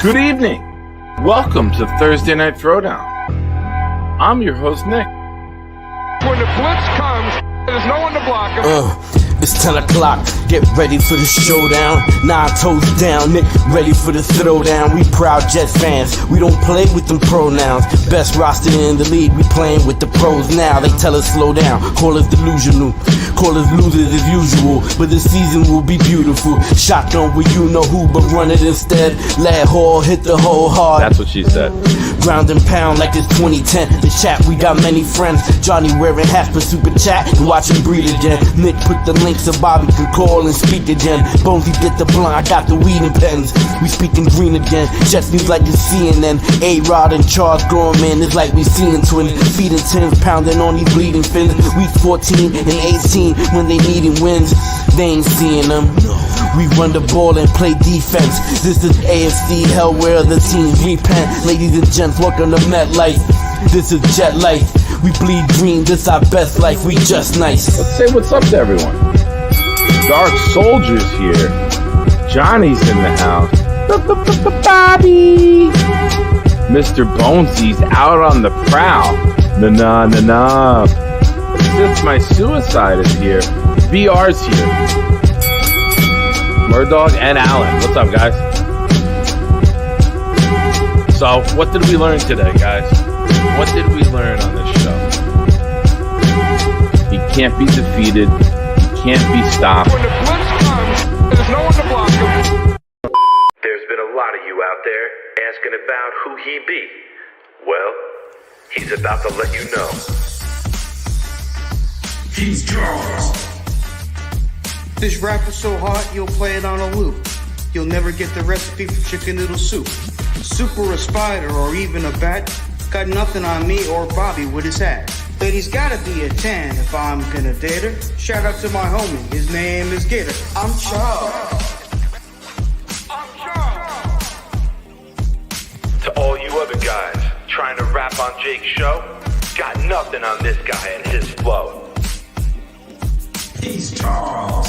Good evening. Welcome to Thursday Night Throwdown. I'm your host, Nick. When the blitz comes, there's no one to block him. It's 10 o'clock, get ready for the showdown. 9 toes down, Nick, ready for the throwdown. We proud Jets fans, we don't play with them pronouns. Best roster in the league, we playing with the pros now. They tell us slow down, call us delusional, call us losers as usual. But this season will be beautiful. Shotgun with you know who, but run it instead. Lad Hall, hit the hole hard. That's what she said. Ground and pound like it's 2010. The chat, we got many friends. Johnny wearing hats for super chat and watch him breathe again. Nick put the link so Bobby can call and speak again. Bonesy get the blunt, I got the weed and pens. We speaking green again. Jets news like it's CNN. A-Rod and Charles Gorman, it's like we seeing twins. Feeding tins, pounding on these bleeding fins. Week 14 and 18 when they needing wins. They ain't seeing them. We run the ball and play defense. This is AFC hell where other teams repent. Ladies and gents, welcome to MetLife. This is Jet Life. We bleed green, this our best life. We just nice. Let's say what's up to everyone. Dark Soldier's here. Johnny's in the house. Bobby. Mr. Bonesy's out on the prowl. Na-na-na-na. Assist My Suicide is here. VR's here. Murdog and Alan. What's up, guys? So, what did we learn today, guys? What did we learn on this show? He can't be defeated. He can't be stopped. When the blitz comes, there's no one to block him. There's been a lot of you out there asking about who he be. Well, he's about to let you know. He's Charles. This rap is so hot, you'll play it on a loop. You'll never get the recipe for chicken noodle soup. Super a spider or even a bat, got nothing on me or Bobby with his hat. Lady's gotta be a 10 if I'm gonna date her. Shout out to my homie, his name is Gator. I'm Charles. To all you other guys trying to rap on Jake's show, got nothing on this guy and his flow. He's Charles.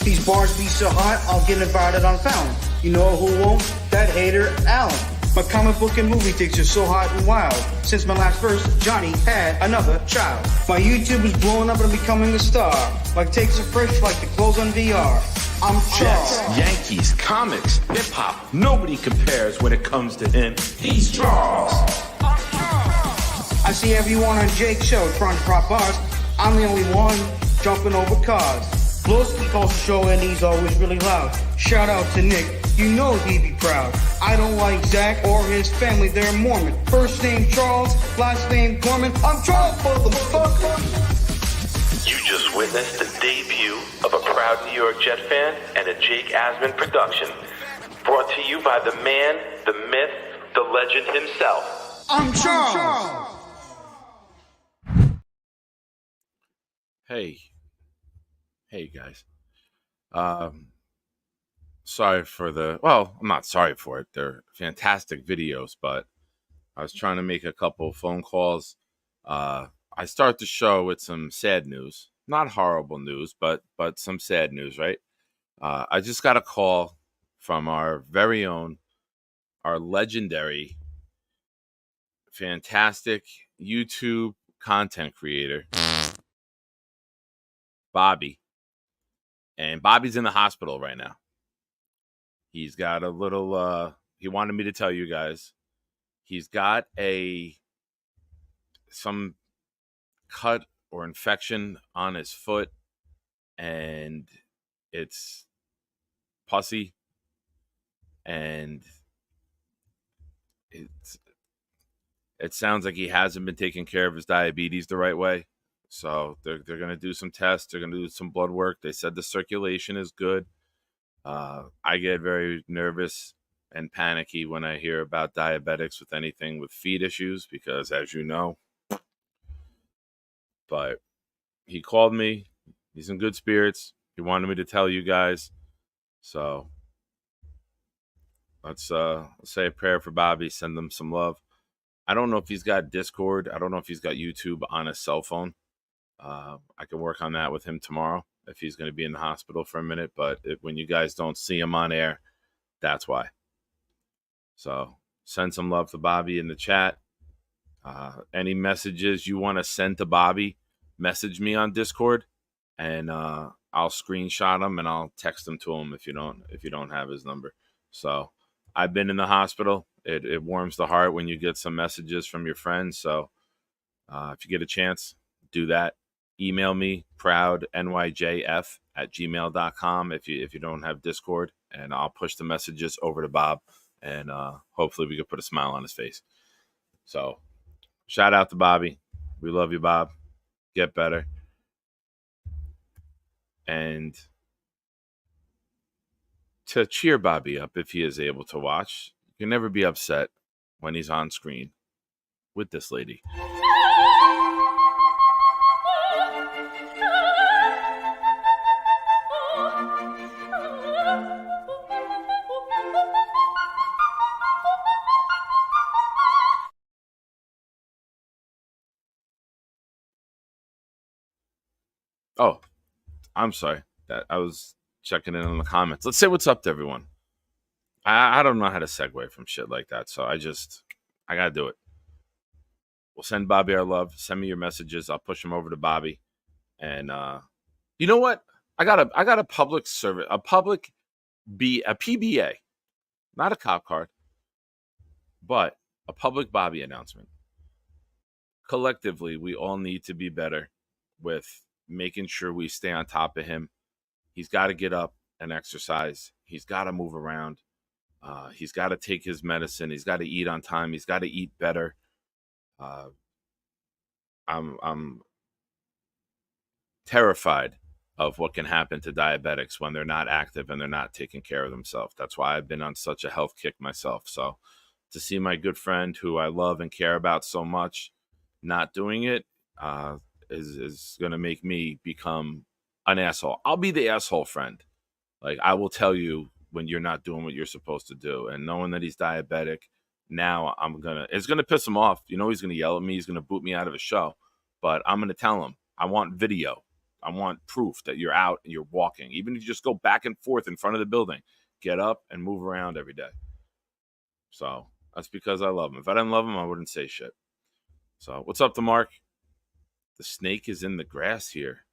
These bars be so hot, I'll get invited on Fountain. You know who won't? That hater, Alan. My comic book and movie takes are so hot and wild. Since my last verse, Johnny had another child. My YouTube is blowing up and becoming a star. Like takes are fresh like the clothes on VR. I'm Charles. Jets, Yankees, comics, hip-hop, nobody compares when it comes to him. He's Charles. I see everyone on Jake's show trying to prop ours. I'm the only one jumping over cars. Blowski calls the show and he's always really loud. Shout out to Nick, you know he'd be proud. I don't like Zach or his family, they're Mormon. First name Charles, last name Gorman. I'm Charles, motherfucker. You just witnessed the debut of a proud New York Jet fan and a Jake Asman production. Brought to you by the man, the myth, the legend himself. I'm Charles. Hey guys. Sorry for I'm not sorry for it. They're fantastic videos, but I was trying to make a couple phone calls. I start the show with some sad news. Not horrible news, but some sad news, right? I just got a call from our very own, our legendary, fantastic YouTube content creator, Bobby. And Bobby's in the hospital right now. He's got a little, he wanted me to tell you guys, he's got some cut or infection on his foot, and it's pussy, and it sounds like he hasn't been taking care of his diabetes the right way. So they're going to do some tests. They're going to do some blood work. They said the circulation is good. I get very nervous and panicky when I hear about diabetics with anything with feet issues because, as you know, but he called me. He's in good spirits. He wanted me to tell you guys. So let's say a prayer for Bobby. Send him some love. I don't know if he's got Discord. I don't know if he's got YouTube on his cell phone. I can work on that with him tomorrow if he's going to be in the hospital for a minute. But when you guys don't see him on air, that's why. So send some love to Bobby in the chat. Any messages you want to send to Bobby, message me on Discord, and I'll screenshot them and I'll text them to him if you don't have his number. So I've been in the hospital. It warms the heart when you get some messages from your friends. So if you get a chance, do that. Email me, proudnyjf@gmail.com if you don't have Discord, and I'll push the messages over to Bob, and hopefully we can put a smile on his face. So shout out to Bobby. We love you, Bob. Get better. And to cheer Bobby up, if he is able to watch, you can never be upset when he's on screen with this lady. Oh, I'm sorry. That I was checking in on the comments. Let's say what's up to everyone. I don't know how to segue from shit like that, so I gotta do it. We'll send Bobby our love. Send me your messages. I'll push them over to Bobby. And you know what? I got a public service, a PBA, not a cop card, but a public Bobby announcement. Collectively, we all need to be better with making sure we stay on top of him. He's got to get up and exercise. He's got to move around. He's got to take his medicine. He's got to eat on time. He's got to eat better. I'm terrified of what can happen to diabetics when they're not active and they're not taking care of themselves. That's why I've been on such a health kick myself. So to see my good friend who I love and care about so much not doing it is going to make me become an asshole. I'll be the asshole friend. Like, I will tell you when you're not doing what you're supposed to do. And knowing that he's diabetic, now it's going to piss him off. You know, he's going to yell at me. He's going to boot me out of a show. But I'm going to tell him, I want video. I want proof that you're out and you're walking. Even if you just go back and forth in front of the building, get up and move around every day. So that's because I love him. If I didn't love him, I wouldn't say shit. So what's up to Mark? The snake is in the grass here.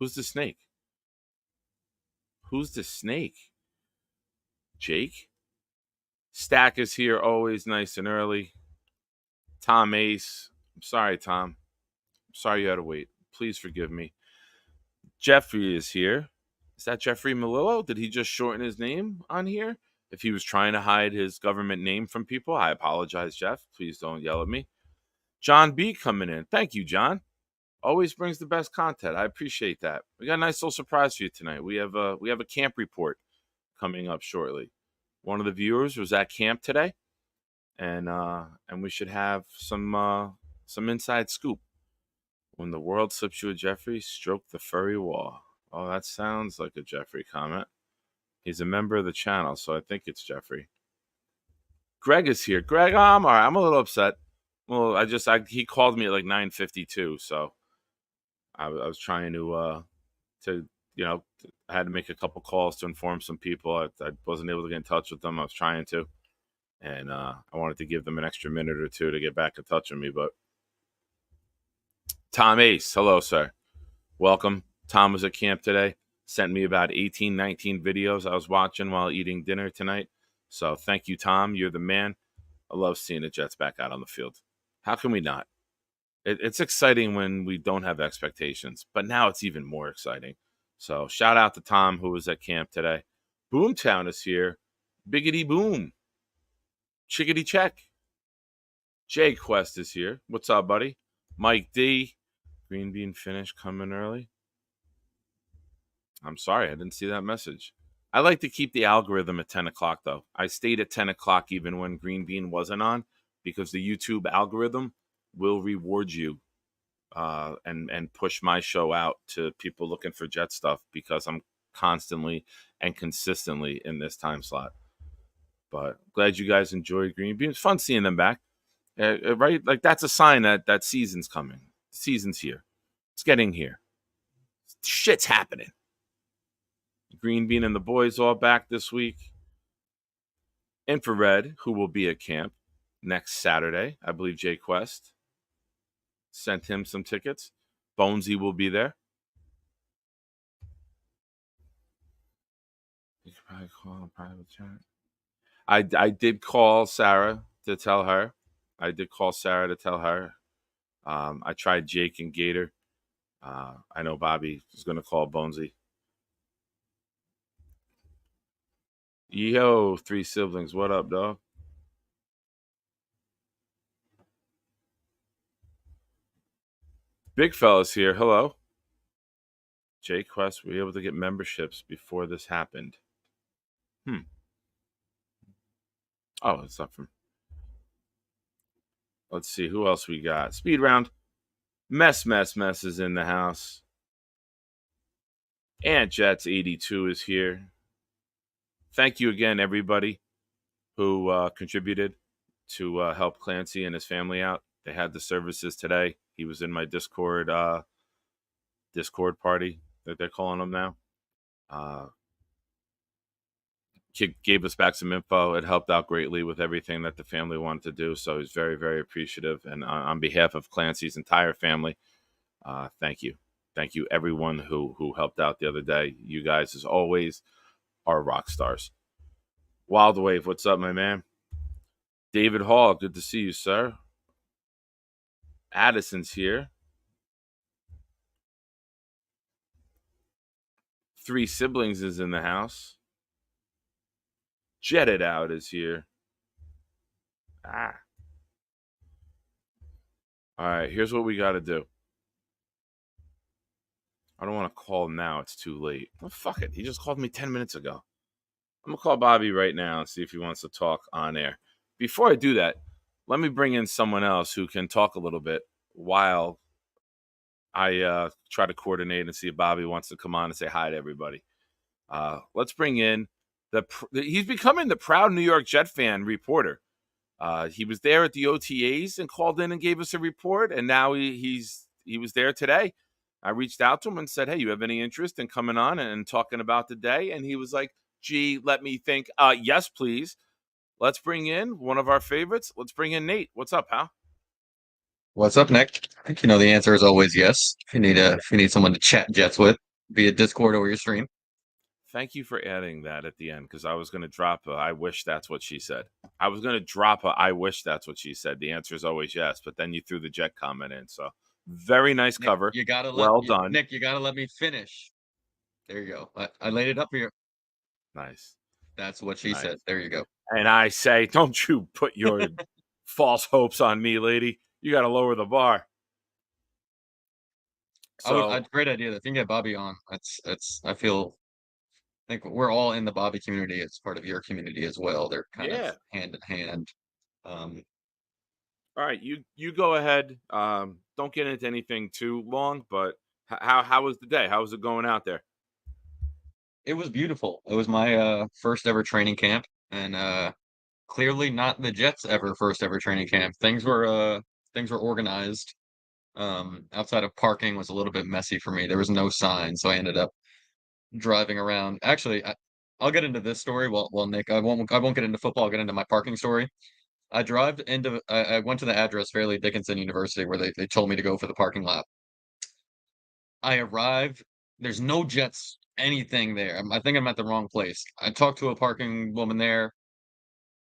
Who's the snake? Who's the snake? Jake? Stack is here, always nice and early. Tom Ace. I'm sorry, Tom. I'm sorry you had to wait. Please forgive me. Jeffrey is here. Is that Jeffrey Melillo? Did he just shorten his name on here? If he was trying to hide his government name from people, I apologize, Jeff. Please don't yell at me. John B coming in. Thank you, John. Always brings the best content. I appreciate that. We got a nice little surprise for you tonight. We have a camp report coming up shortly. One of the viewers was at camp today, and we should have some inside scoop. When the world slips you a Jeffrey, stroke the furry wall. Oh, that sounds like a Jeffrey comment. He's a member of the channel, so I think it's Jeffrey. Greg is here. Greg, I'm all right. I'm a little upset. Well, he called me at like 9:52, so I was trying to I had to make a couple calls to inform some people. I wasn't able to get in touch with them. I was trying to, and I wanted to give them an extra minute or two to get back in touch with me. But Tom Ace, hello, sir. Welcome. Tom was at camp today. Sent me about 18, 19 videos I was watching while eating dinner tonight. So thank you, Tom. You're the man. I love seeing the Jets back out on the field. How can we not? It's exciting when we don't have expectations, but now it's even more exciting. So shout out to Tom, who was at camp today. Boomtown is here. Biggity boom. Chickity check. Jay Quest is here. What's up, buddy? Mike D. Green bean finish coming early. I'm sorry, I didn't see that message. I like to keep the algorithm at 10 o'clock, though. I stayed at 10 o'clock even when Green Bean wasn't on, because the YouTube algorithm will reward you and push my show out to people looking for Jet stuff, because I'm constantly and consistently in this time slot. But glad you guys enjoyed Green Bean. It's fun seeing them back. Right? Like, that's a sign that season's coming. The season's here. It's getting here. Shit's happening. Green Bean and the boys all back this week. Infrared, who will be at camp next Saturday. I believe Jay Quest sent him some tickets. Bonesy will be there. You could probably call a private chat. I did call Sarah to tell her. I tried Jake and Gator. I know Bobby is going to call Bonesy. Yo, 3 siblings. What up, dog? Big fella's here. Hello. Jay Quest, were you able to get memberships before this happened? Oh, it's up from. Let's see who else we got. Speed round. Mess is in the house. Aunt Jets 82 is here. Thank you again, everybody who contributed to help Clancy and his family out. They had the services today. He was in my Discord party that they're calling them now. Kid gave us back some info. It helped out greatly with everything that the family wanted to do. So he's very, very appreciative. And on behalf of Clancy's entire family, thank you. Thank you, everyone who helped out the other day. You guys, as always, are rock stars. Wild Wave, what's up, my man? David Hall, good to see you, sir. Addison's here. 3 siblings is in the house. Jetted Out is here. All right, here's what we got to do. I don't want to call now. It's too late. Well, fuck it. He just called me 10 minutes ago. I'm going to call Bobby right now and see if he wants to talk on air. Before I do that, let me bring in someone else who can talk a little bit while I try to coordinate and see if Bobby wants to come on and say hi to everybody. Let's bring in he's becoming the proud New York Jet fan reporter. He was there at the OTAs and called in and gave us a report, and now he was there today. I reached out to him and said, hey, you have any interest in coming on and talking about the day? And he was like, gee, let me think. Yes, please. Let's bring in one of our favorites. Let's bring in Nate. What's up, pal? What's up, Nick? I think the answer is always yes. If you need someone to chat Jets with, via Discord or your stream. Thank you for adding that at the end, because I was going to drop I wish that's what she said. I was going to drop I wish that's what she said. The answer is always yes, but then you threw the Jet comment in. So very nice Nick, cover. Done. Nick, you got to let me finish. There you go. I laid it up here. Nice. That's what she said. There you go. And I say, don't you put your false hopes on me, lady. You got to lower the bar. So, great idea. I think get Bobby on. I think we're all in the Bobby community. It's part of your community as well. They're kind of hand in hand. All right, you go ahead. Don't get into anything too long, but how was the day? How was it going out there? It was beautiful. It was my first ever training camp, and clearly not the Jets' first ever training camp. Things were organized. Outside of parking was a little bit messy for me. There was no sign, so I ended up driving around. Actually, I'll get into this story while Nick. I won't get into football. I'll get into my parking story. I went to the address, Fairleigh Dickinson University, where they told me to go for the parking lot. I arrived. There's no Jets anything there. I think I'm at the wrong place. I talked to a parking woman there.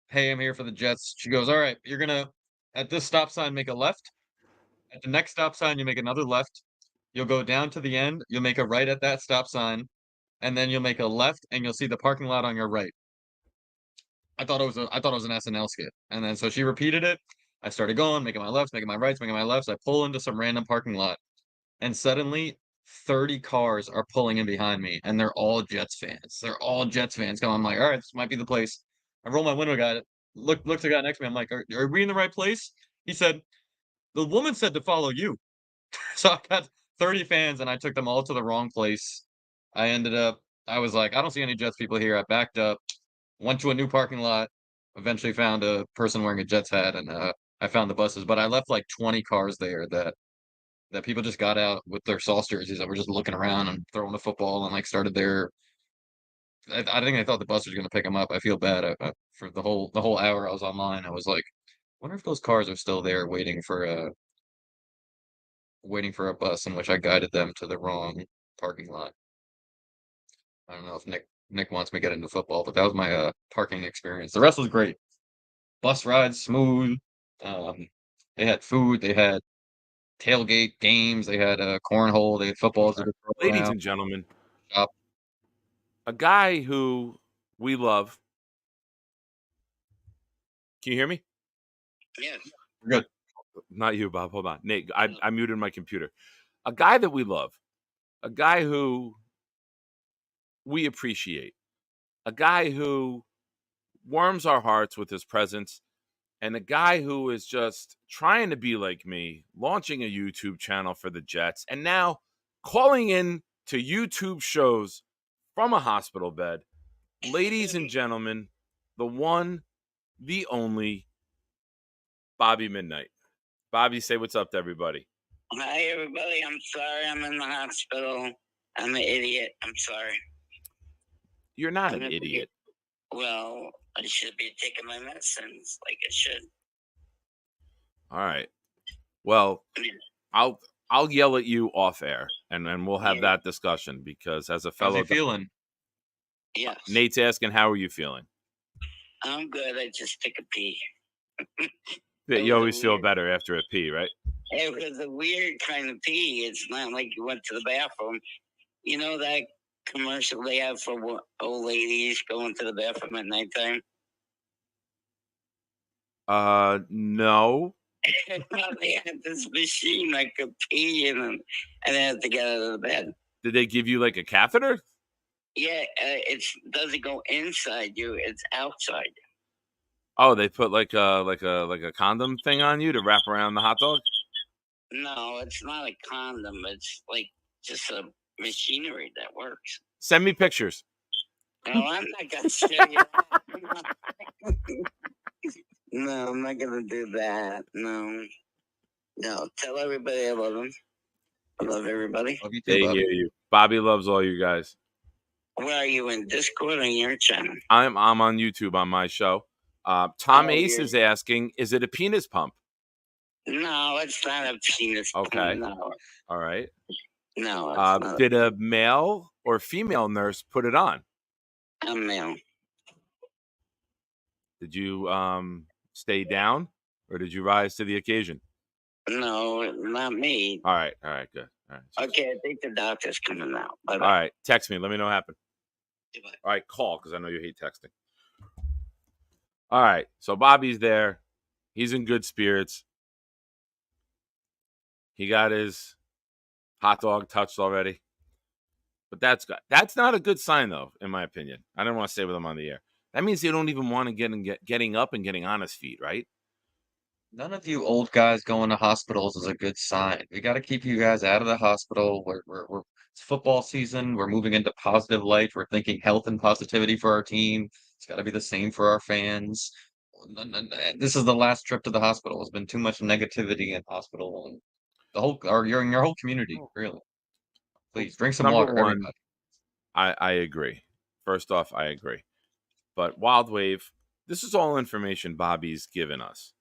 Hey, I'm here for the Jets. She goes, all right, you're gonna at this stop sign make a left. At the next stop sign, you make another left. You'll go down to the end. You'll make a right at that stop sign, and then you'll make a left, and you'll see the parking lot on your right. I thought it was an SNL skit, and then so she repeated it. I started going, making my lefts, making my rights, making my lefts. I pull into some random parking lot, and suddenly 30 cars are pulling in behind me, and they're all Jets fans. They're all Jets fans. I'm like, all right, this might be the place. I roll my window, guy. Look to the guy next to me. I'm like, are we in the right place? He said, the woman said to follow you. So I got 30 fans, and I took them all to the wrong place. I was like, I don't see any Jets people here. I backed up, went to a new parking lot, eventually found a person wearing a Jets hat, and I found the buses. But I left like 20 cars there that people just got out with their Sauce jerseys that were just looking around and throwing the football and like started their I think they thought the bus was going to pick him up. I feel bad for the whole hour I was online. I was like, wonder if those cars are still there waiting for a bus, in which I guided them to the wrong parking lot. I don't know if Nick wants me to get into football, but that was my parking experience. The rest was great. Bus rides smooth. They had food. They had tailgate games. They had cornhole. They had footballs to throw Ladies around. and gentlemen, Shop. a guy who we love. Can you hear me? Yes. Good. Not you, Bob. Hold on. Nate, I muted my computer. A guy that we love. A guy who we appreciate. A guy who warms our hearts with his presence. And a guy who is just trying to be like me, launching a YouTube channel for the Jets, and now calling in to YouTube shows from a hospital bed. Ladies and gentlemen, the one, the only, Bobby Midnight. Bobby, say what's up to everybody. Hi, everybody. I'm sorry I'm in the hospital. I'm an idiot. I'm sorry. You're not I'm an idiot. Well, I should be taking my medicines like I should. All right. Well, I'll yell at you off air, and we'll have that discussion, because as a How's fellow, he feeling? Yes. Nate's asking, how are you feeling? I'm good. I just took a pee. You always feel better after a pee, right? It was a weird kind of pee. It's not like you went to the bathroom. You know that commercial they have for old ladies going to the bathroom at nighttime? No. They had this machine I could pee in, and I had to get out of the bed. Did they give you like a catheter? Yeah, it doesn't go inside you; it's outside. Oh, they put like a condom thing on you to wrap around the hot dog? No, it's not a condom. It's like just a machinery that works. Send me pictures. No, I'm not gonna show you that. No, I'm not gonna do that. No. Tell everybody I love them. I love everybody. Love you too, They Bobby. hear you. Bobby loves all you guys. Where are you, in Discord or in your channel? I'm on YouTube on my show. Tom Ace is asking, is it a penis pump? No, it's not a penis. Okay. No. All right. No, it's not. Did a male or female nurse put it on? A male. Did you stay down, or did you rise to the occasion? No, not me. All right, good. All right. Okay, I think the doctor's coming out. Bye-bye. All right, text me. Let me know what happened. Goodbye. All right, call, because I know you hate texting. All right, so Bobby's there. He's in good spirits. He got his hot dog touched already. But that's not a good sign, though, in my opinion. I don't want to stay with him on the air. That means they don't even want to getting up and getting on his feet, right? None of you old guys going to hospitals is a good sign. We got to keep you guys out of the hospital. It's football season. We're moving into positive light. We're thinking health and positivity for our team. It's got to be the same for our fans. This is the last trip to the hospital. There's been too much negativity in hospital and your whole community, really. Please drink some Number water, one, everybody. I agree. First off, I agree. But Wild Wave, this is all information Bobby's given us.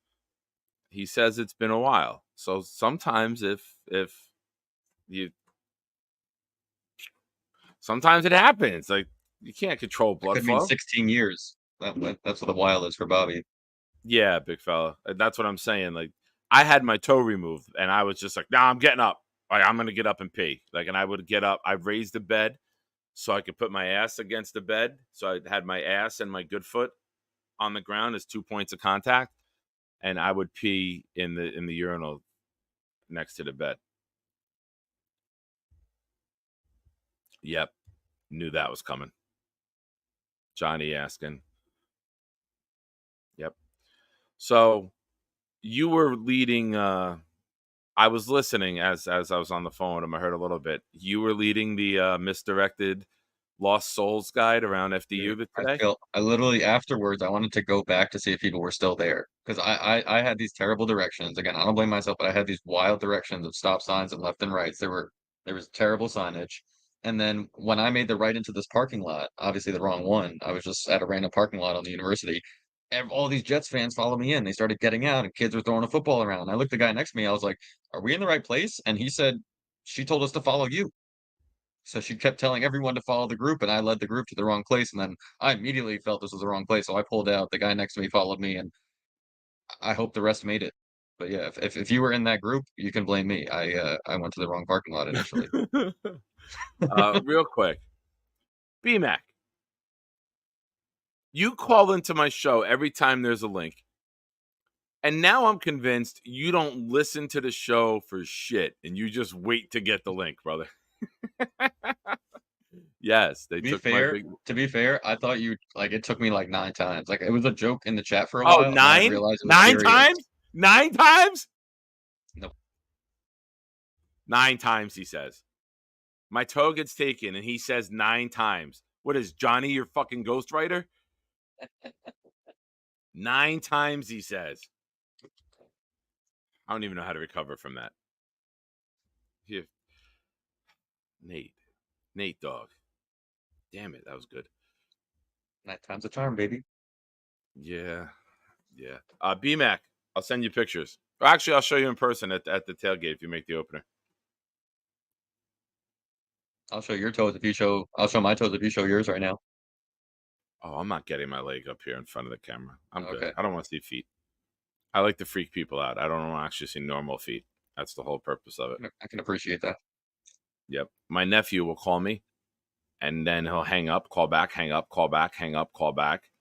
He says it's been a while. So sometimes sometimes it happens. Like, you can't control blood Could flow. mean 16 years. That's what a while is for Bobby. Yeah, big fella. That's what I'm saying. Like, I had my toe removed, and I was just like, nah, I'm getting up. Like, I'm going to get up and pee. Like, and I would get up. I raised the bed so I could put my ass against the bed. So I had my ass and my good foot on the ground as 2 points of contact. And I would pee in the urinal next to the bed. Yep. Knew that was coming. Johnny asking. Yep. So you were leading I was listening as I was on the phone and I heard a little bit. You were leading the misdirected Lost Souls guide around FDU today? I literally afterwards I wanted to go back to see if people were still there, because I had these terrible directions. Again, I don't blame myself, but I had these wild directions of stop signs and left and rights. There was terrible signage, And then when I made the right into this parking lot, obviously the wrong one, I was just at a random parking lot on the university. All these Jets fans followed me in. They started getting out, and kids were throwing a football around. I looked the guy next to me. I was like, "Are we in the right place?" And he said, "She told us to follow you." So she kept telling everyone to follow the group, and I led the group to the wrong place. And then I immediately felt this was the wrong place, so I pulled out. The guy next to me followed me, and I hope the rest made it. But yeah, if you were in that group, you can blame me. I went to the wrong parking lot initially. Real quick, BMAC, you call into my show every time there's a link. And now I'm convinced you don't listen to the show for shit, and you just wait to get the link, brother. Yes, they took my big. To be fair, I thought you like it took me like 9 times. Like it was a joke in the chat for a Oh, while, and I 9? realized it was 9 serious. times? 9 times? Nope. 9 times, he says. My toe gets taken, and he says 9 times. What is Johnny, your fucking ghostwriter? 9 times, he says. I don't even know how to recover from that. Here. Nate dog. Damn it, that was good. 9 times a charm, baby. Yeah. BMAC, I'll send you pictures. Or actually, I'll show you in person at the tailgate if you make the opener. I'll show your toes if you show. I'll show my toes if you show yours right now. Oh, I'm not getting my leg up here in front of the camera. I'm Okay. good. I don't want to see feet. I like to freak people out. I don't want to actually see normal feet. That's the whole purpose of it. I can appreciate that. Yep. My nephew will call me, and then he'll hang up, call back, hang up, call back, hang up, call back.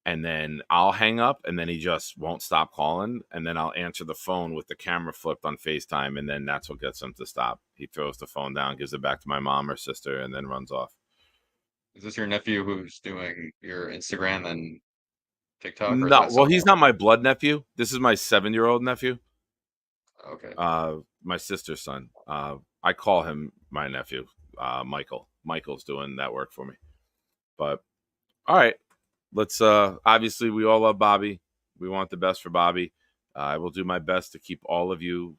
And then I'll hang up, and then he just won't stop calling. And then I'll answer the phone with the camera flipped on FaceTime, and then that's what gets him to stop. He throws the phone down, gives it back to my mom or sister, and then runs off. Is this your nephew who's doing your Instagram and TikTok? Or is No, that well, someone he's not my blood nephew. This is my 7-year-old nephew. Okay. My sister's son. I call him my nephew, Michael. Michael's doing that work for me. But all right, let's. Obviously, we all love Bobby. We want the best for Bobby. I will do my best to keep all of you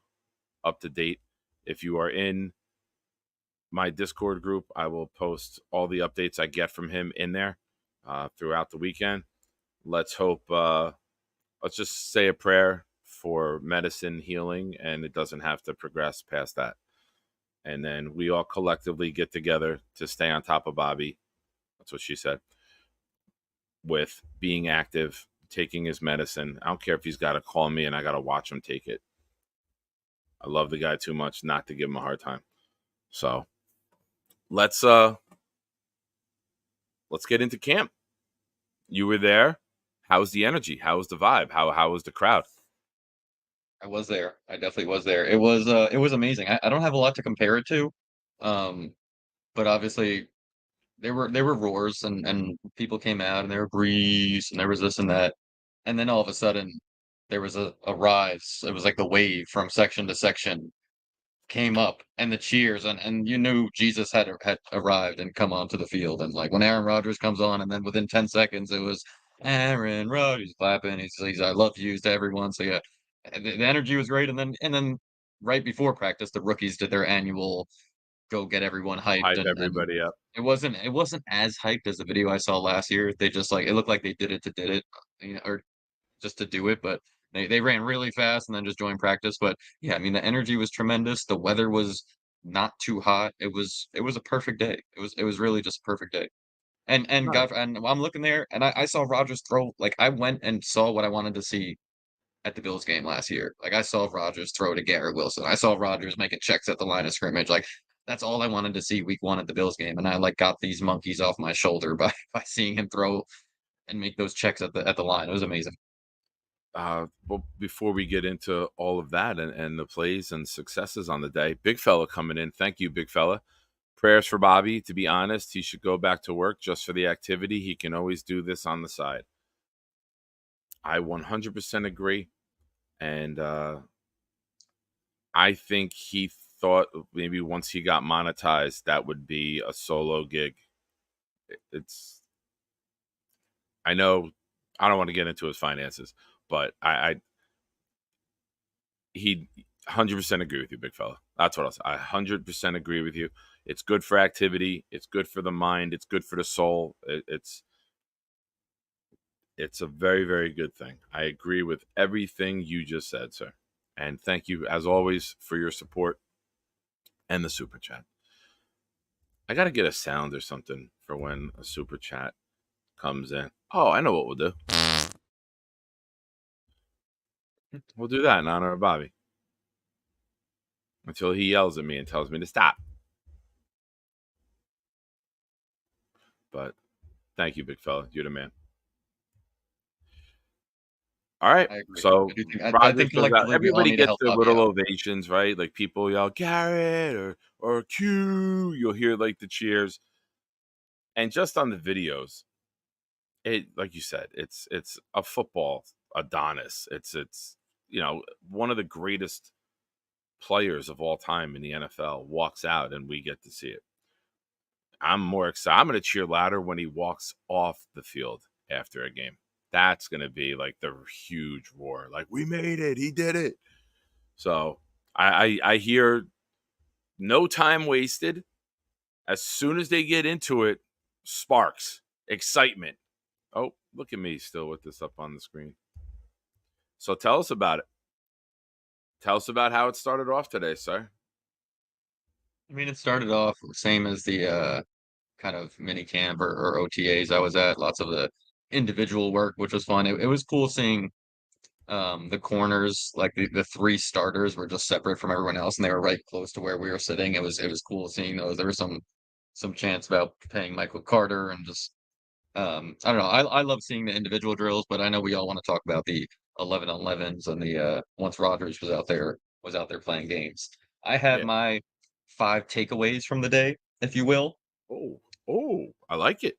up to date. If you are in my Discord group, I will post all the updates I get from him in there throughout the weekend. Let's hope. Let's just say a prayer for medicine healing, and it doesn't have to progress past that. And then we all collectively get together to stay on top of Bobby. That's what she said. With being active, taking his medicine. I don't care if he's got to call me and I got to watch him take it. I love the guy too much not to give him a hard time. So let's get into camp. You were there. How was the energy? How was the vibe? How was the crowd? I was there. I definitely was there. It was amazing. I don't have a lot to compare it to. But obviously there were roars and people came out and there were breeze and there was this and that. And then all of a sudden there was a rise. It was like the wave from section to section came up and the cheers and you knew Jesus had arrived and come onto the field. And like when Aaron Rodgers comes on and then within 10 seconds it was Aaron Rodgers clapping. He's I love yous to everyone. So yeah, the energy was great. And then right before practice, the rookies did their annual go get everyone hyped Hype and everybody up. it wasn't as hyped as the video I saw last year. They just like it looked like they did it, you know, or just to do it, but they ran really fast and then just joined practice. But yeah, I mean the energy was tremendous. The weather was not too hot. It was a perfect day. It was really just a perfect day. And Nice. God, and I'm looking there and I saw Rodgers throw like I went and saw what I wanted to see at the Bills game last year. Like I saw Rodgers throw to Garrett Wilson. I saw Rodgers making checks at the line of scrimmage. Like that's all I wanted to see week 1 at the Bills game. And I like got these monkeys off my shoulder by seeing him throw and make those checks at the line. It was amazing. Well, before we get into all of that and the plays and successes on the day, big fella coming in. Thank you, big fella. Prayers for Bobby. To be honest, he should go back to work just for the activity. He can always do this on the side. I 100% agree. And I think he thought maybe once he got monetized, that would be a solo gig. I know I don't want to get into his finances, but he 100% agree with you, big fella. That's what I'll say. I 100% agree with you. It's good for activity. It's good for the mind. It's good for the soul. It's a very, very good thing. I agree with everything you just said, sir. And thank you, as always, for your support and the super chat. I got to get a sound or something for when a super chat comes in. Oh, I know what we'll do. We'll do that in honor of Bobby until he yells at me and tells me to stop. But thank you, big fella. You're the man. All right. So I think collectively we all everybody need to gets help their Bobby little out. ovations, right? Like people yell Garrett or Q. You'll hear like the cheers. And just on the videos, it, like you said, it's a football Adonis. It's one of the greatest players of all time in the NFL walks out and we get to see it. I'm more excited. I'm going to cheer louder when he walks off the field after a game. That's going to be like the huge roar. Like, we made it. He did it. So I hear no time wasted. As soon as they get into it, sparks, excitement. Oh, look at me still with this up on the screen. So tell us about it. Tell us about how it started off today, sir. I mean, it started off same as the kind of mini camp or OTAs I was at. Lots of the individual work, which was fun. It was cool seeing the corners, like the three starters were just separate from everyone else, and they were right close to where we were sitting. It was cool seeing those. There was some chants about paying Michael Carter and just I don't know. I love seeing the individual drills, but I know we all want to talk about the 11-on-11s and the once Rodgers was out there playing games. I had Yeah. my 5 takeaways from the day, if you will. Oh, I like it.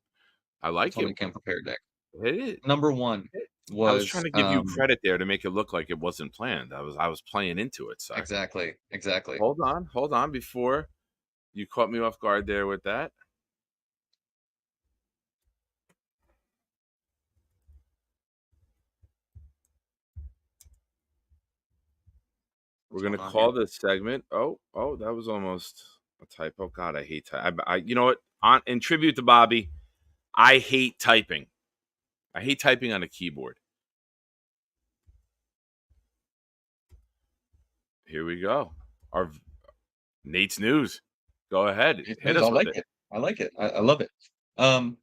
I like Totally it. came prepared, Nick. Hit it. Number one I was was trying to give you credit there to make it look like it wasn't planned. I was playing into it. Sorry. exactly. Hold on. Before you caught me off guard there with that. We're gonna call this segment. Oh, that was almost a typo. God, I hate I you know what? In tribute to Bobby, I hate typing. I hate typing on a keyboard. Here we go. Our Nate's news. Go ahead. Hit us with it. I like it. I love it.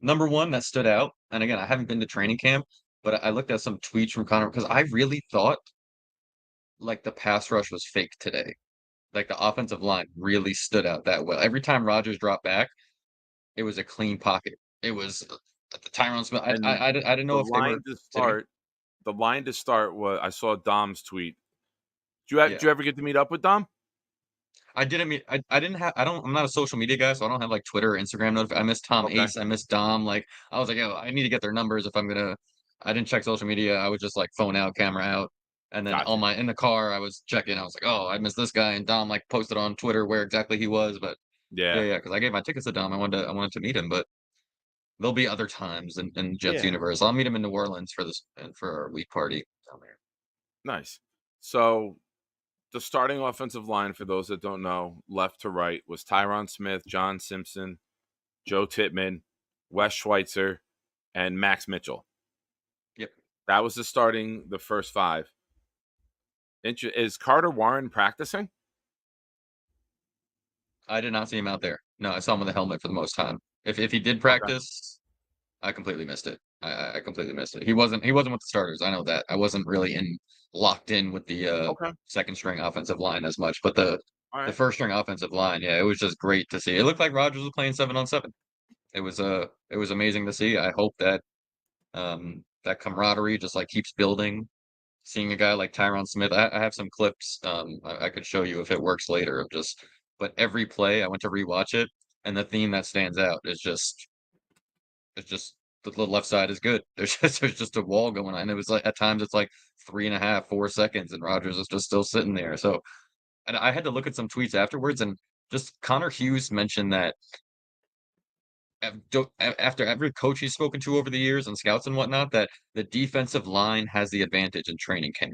Number one that stood out, and again, I haven't been to training camp, but I looked at some tweets from Connor because I really thought like the pass rush was fake today. Like the offensive line really stood out that well. Every time Rodgers dropped back, it was a clean pocket. It was the Tyron Smith. I didn't know if they were start. The line to start was I saw Dom's tweet. Did you ever get to meet up with Dom? I didn't meet. I didn't have. I'm not a social media guy, so I don't have like Twitter or Instagram I miss Tom Ace. I miss Dom. Like I was like, yo, I need to get their numbers if I'm gonna. I didn't check social media. I was just like phone out, camera out, and then in the car I was checking. I was like, oh, I missed this guy, and Dom like posted on Twitter where exactly he was. But yeah, because I gave my tickets to Dom. I wanted to meet him, but there'll be other times in Jets universe. I'll meet him in New Orleans for our week party down there. Nice. So the starting offensive line, for those that don't know, left to right, was Tyron Smith, John Simpson, Joe Tittman, Wes Schweitzer, and Max Mitchell. Yep. That was the first 5. Is Carter Warren practicing? I did not see him out there. No, I saw him with a helmet for the most time. If he did practice, I completely missed it. I completely missed it. He wasn't with the starters. I know that. I wasn't really locked in with the second string offensive line as much. But the first string offensive line, yeah, it was just great to see. It looked like Rodgers was playing 7-on-7. It was amazing to see. I hope that that camaraderie just like keeps building. Seeing a guy like Tyron Smith, I have some clips I could show you if it works later of just. But every play I went to rewatch it, and the theme that stands out is just the left side is good. There's just a wall going on. And it was like at times it's like 3.5, 4 seconds, and Rodgers is just still sitting there. So, and I had to look at some tweets afterwards, and just Connor Hughes mentioned that after every coach he's spoken to over the years and scouts and whatnot, that the defensive line has the advantage in training camp.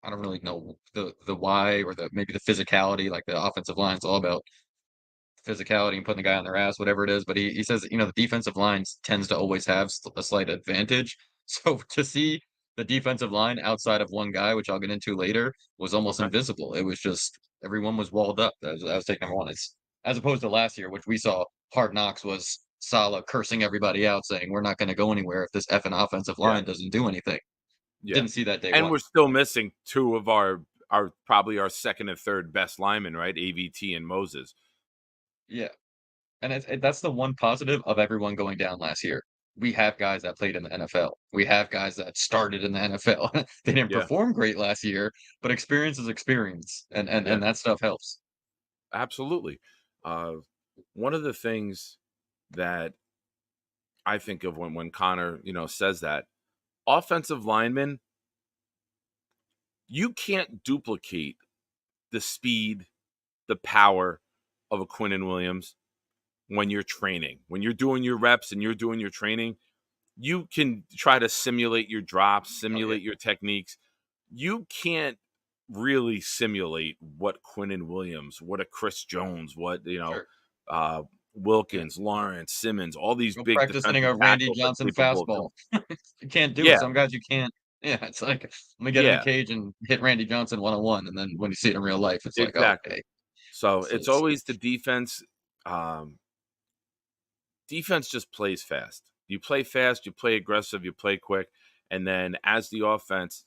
I don't really know the why or maybe the physicality, like the offensive line is all about physicality and putting the guy on their ass, whatever it is. But he says, you know, the defensive line tends to always have a slight advantage. So to see the defensive line outside of one guy, which I'll get into later, was almost Okay. invisible. It was just everyone was walled up. That was take number one. It's as opposed to last year, which we saw Hard Knocks was Saleh cursing everybody out, saying we're not going to go anywhere if this effing offensive Yeah. line doesn't do anything. Yeah. Didn't see that day And one. we're still missing two of our probably our second and third best linemen, right? AVT and Moses. Yeah. And that's the one positive of everyone going down last year. We have guys that played in the NFL. We have guys that started in the NFL. They didn't Yeah. perform great last year, but experience is experience, and Yeah. that stuff helps. Absolutely. One of the things that I think of when Connor, says that offensive linemen, you can't duplicate the speed, the power of a Quinnen Williams when you're training. When you're doing your reps and you're doing your training, you can try to simulate your drops, simulate your techniques. You can't really simulate what Quinnen Williams, what a Chris Jones, what, Sure. Wilkins, Lawrence, Simmons, all these Go big practice hitting defensive a Randy tackles are Johnson capable of fastball. You can't do Yeah. it. Some guys you can't. Yeah, it's like let me get in a cage and hit Randy Johnson 1-on-1, and then when you see it in real life, it's like, Exactly. okay. So So it's always the defense. Defense just plays fast. You play fast, you play aggressive, you play quick, and then as the offense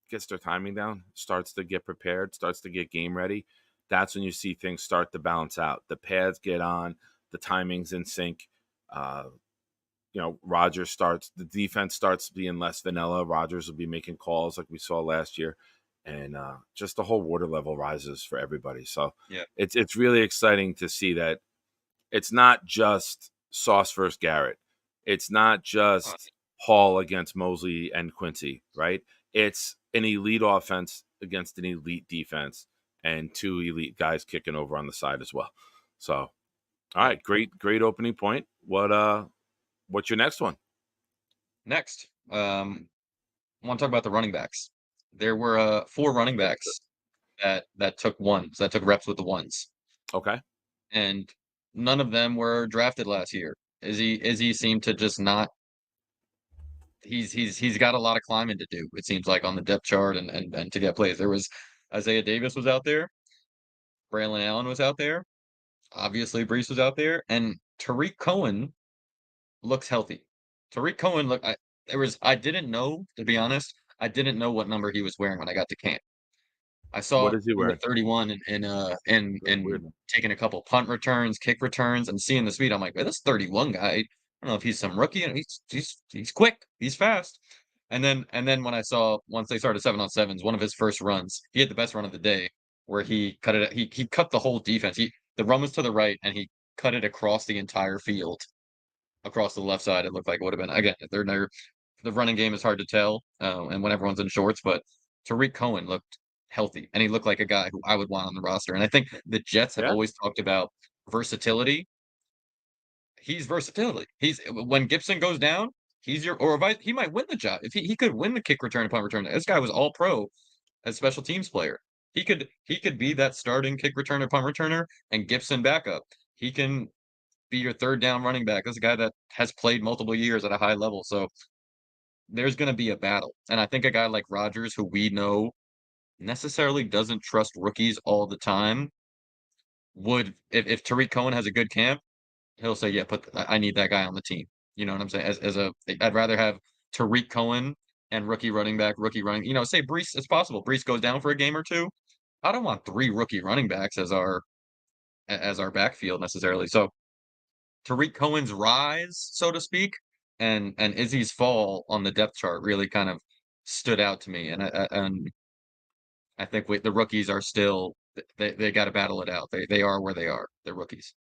gets their timing down, starts to get prepared, starts to get game ready, that's when you see things start to balance out. The pads get on, the timing's in sync. Rodgers the defense starts being less vanilla. Rodgers will be making calls like we saw last year, and just the whole water level rises for everybody. So yeah, it's really exciting to see that it's not just Sauce versus Garrett. It's not just Hall against Mosley and Quincy, right? It's an elite offense against an elite defense and two elite guys kicking over on the side as well. So, all right, great opening point. What's your next one? Next, I want to talk about the running backs. There were 4 running backs that took reps with the ones. Okay. And none of them were drafted last year. Izzy seemed to just not. He's got a lot of climbing to do. It seems like on the depth chart and to get plays. There was Isaiah Davis was out there, Braylon Allen was out there, obviously Brees was out there, and Tariq Cohen looks healthy. Tariq Cohen I didn't know, to be honest, I didn't know what number he was wearing when I got to camp. I saw What is he number wearing? 31 in taking a couple punt returns, kick returns, and seeing the speed. I'm like, "Man, this 31 guy, I don't know if he's some rookie, and he's quick, he's fast." And then when I saw once they started 7-on-7s, one of his first runs, he had the best run of the day where he cut it. He cut the whole defense. The run was to the right, and he cut it across the entire field, across the left side. It looked like it would have been again. The running game is hard to tell, and when everyone's in shorts, but Tariq Cohen looked healthy, and he looked like a guy who I would want on the roster. And I think the Jets have always talked about versatility. He's versatility. He's when Gibson goes down, he might win the job. If he could win the kick return and punt return. This guy was all pro as special teams player. He could be that starting kick returner, punt returner, and Gibson backup. He can be your third down running back. This is a guy that has played multiple years at a high level. So there's going to be a battle. And I think a guy like Rodgers, who we know necessarily doesn't trust rookies all the time, would if Tariq Cohen has a good camp, he'll say, "Yeah, I need that guy on the team." You know what I'm saying? I'd rather have Tariq Cohen and rookie running back, say Brees. It's possible Brees goes down for a game or two. I don't want 3 rookie running backs as our backfield necessarily. So Tariq Cohen's rise, so to speak, and Izzy's fall on the depth chart really kind of stood out to me. And I think the rookies are still they got to battle it out. They are where they are. They're rookies.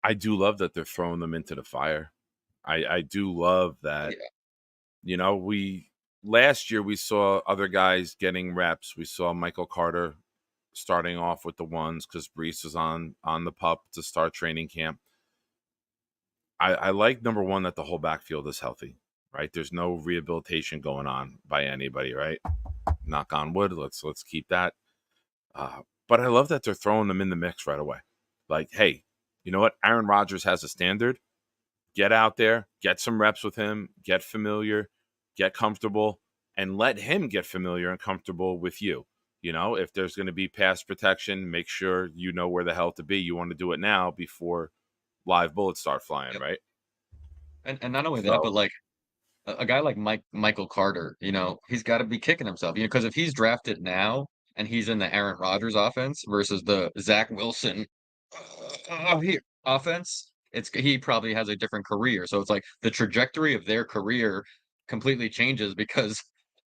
I do love that they're throwing them into the fire. I do love that. Yeah. Last year we saw other guys getting reps. We saw Michael Carter starting off with the ones because Brees was on the pup to start training camp. I like, number one, that the whole backfield is healthy, right? There's no rehabilitation going on by anybody, right? Knock on wood. Let's keep that. But I love that they're throwing them in the mix right away. Like, hey, you know what? Aaron Rodgers has a standard. Get out there, get some reps with him, get familiar, get comfortable, and let him get familiar and comfortable with you. You know, if there's going to be pass protection, make sure you know where the hell to be. You want to do it now before live bullets start flying, Yep. right? And not only that, So, but like a guy like Michael Carter, he's got to be kicking himself, because if he's drafted now and he's in the Aaron Rodgers offense versus the Zach Wilson here offense, he probably has a different career. So it's like the trajectory of their career completely changes because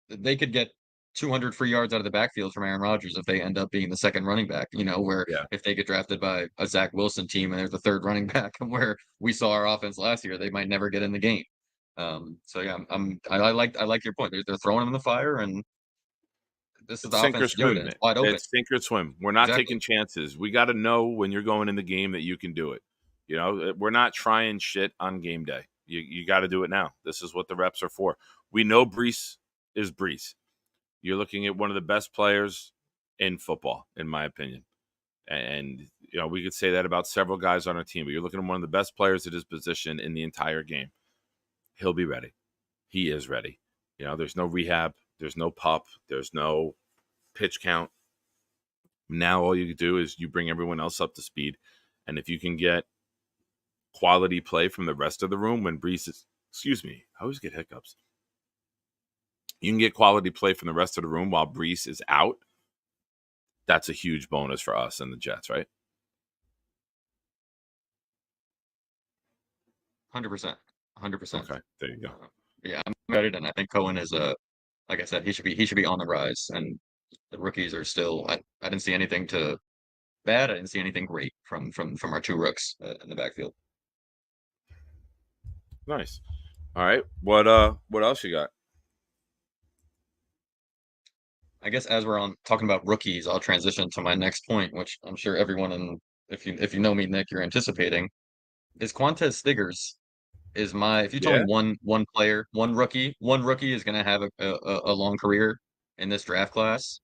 they could get 200 free yards out of the backfield from Aaron Rodgers if they end up being the second running back, where yeah. if they get drafted by a Zach Wilson team and they're the third running back, and where we saw our offense last year, they might never get in the game. So yeah, I like your point. They're throwing them in the fire, and this is It's the sink or offense to do it, swim, and man. it's wide open. It's sink or swim. We're not Exactly. taking chances. We got to know when you're going in the game that you can do it. You know, we're not trying shit on game day. You got to do it now. This is what the reps are for. We know Brees is Brees. You're looking at one of the best players in football, in my opinion. And, we could say that about several guys on our team, but you're looking at one of the best players at his position in the entire game. He'll be ready. He is ready. There's no rehab. There's no pup. There's no pitch count. Now all you do is you bring everyone else up to speed. And if you can get quality play from the rest of the room when Brees is, I always get hiccups. You can get quality play from the rest of the room while Brees is out. That's a huge bonus for us and the Jets, right? 100%. 100%. Okay, there you go. Yeah, I'm excited, and I think Cohen is like I said, he should be on the rise, and the rookies are still. I didn't see anything to bad. I didn't see anything great from our two rooks in the backfield. Nice. All right. What else you got? I guess as we're on talking about rookies, I'll transition to my next point, which I'm sure everyone, if you know me, Nick, you're anticipating, is Quantez Stiggers. If you told Yeah. me one player, one rookie is going to have a long career in this draft class,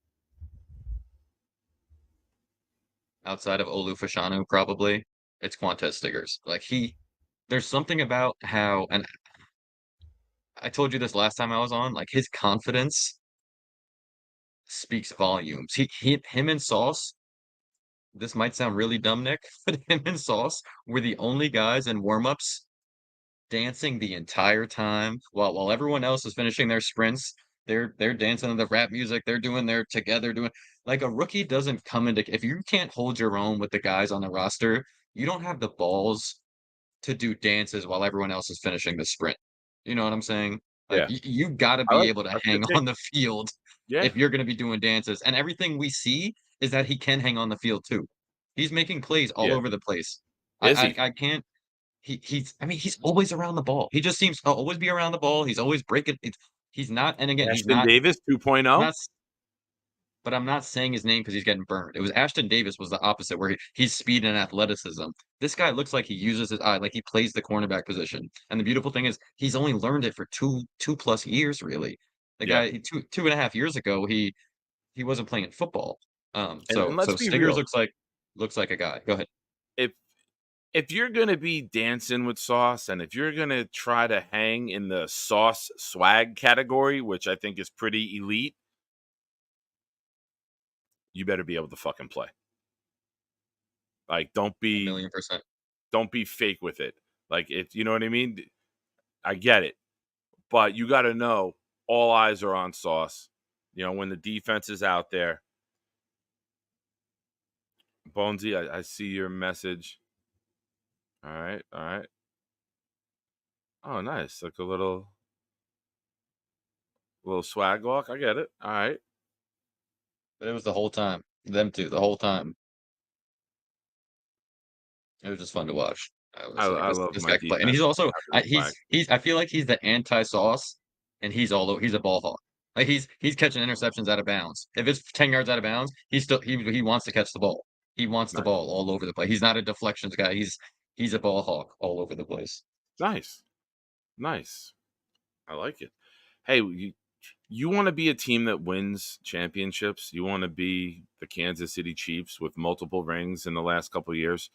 outside of Olu Fashanu, probably, it's Quantez Stiggers. Like there's something about how, and I told you this last time I was on, like his confidence speaks volumes. Him and Sauce, this might sound really dumb, Nick, but him and Sauce were the only guys in warmups dancing the entire time while everyone else is finishing their sprints. They're dancing to the rap music. They're doing their together doing like a rookie doesn't come into if you can't hold your own with the guys on the roster, you don't have the balls to do dances while everyone else is finishing the sprint. You know what I'm saying? Like Yeah. you got to be able to That's a hang good take. on the field Yeah. if you're going to be doing dances. And everything we see is that he can hang on the field too. He's making plays all over the place. Is he? I can't. He's always around the ball. He just seems to always be around the ball. He's always breaking. He's not. And again, he's Ashton not. Davis 2.0. Not. But I'm not saying his name because he's getting burned. It was Ashton Davis was the opposite, where he's speed and athleticism. This guy looks like he uses his eye, like he plays the cornerback position. And the beautiful thing is, he's only learned it for two plus years, really. The Yeah. guy 2.5 years ago, he wasn't playing football. And So let's be Stiggers real. looks like a guy. Go ahead. If you're gonna be dancing with Sauce, and if you're gonna try to hang in the Sauce swag category, which I think is pretty elite, you better be able to fucking play. Like, don't be 1,000,000%. don't be fake with it. Like, if you know what I mean, I get it, but you got to know all eyes are on Sauce. When the defense is out there. Bonesy, I see your message. All right. Oh, nice. Like a little swag walk. I get it. All right. But it was the whole time. Them two, the whole time. It was just fun to watch. I was like, I love this my guy can play, and he's defense also having swag. he's. I feel like he's the anti-Sauce, and he's a ball hawk. Like he's catching interceptions out of bounds. If it's 10 yards out of bounds, he wants to catch the ball. He wants the Nice. ball all over the place. He's not a deflections guy. He's a ball hawk all over the place. Nice. I like it. Hey, You want to be a team that wins championships. You want to be the Kansas City Chiefs with multiple rings in the last couple of years.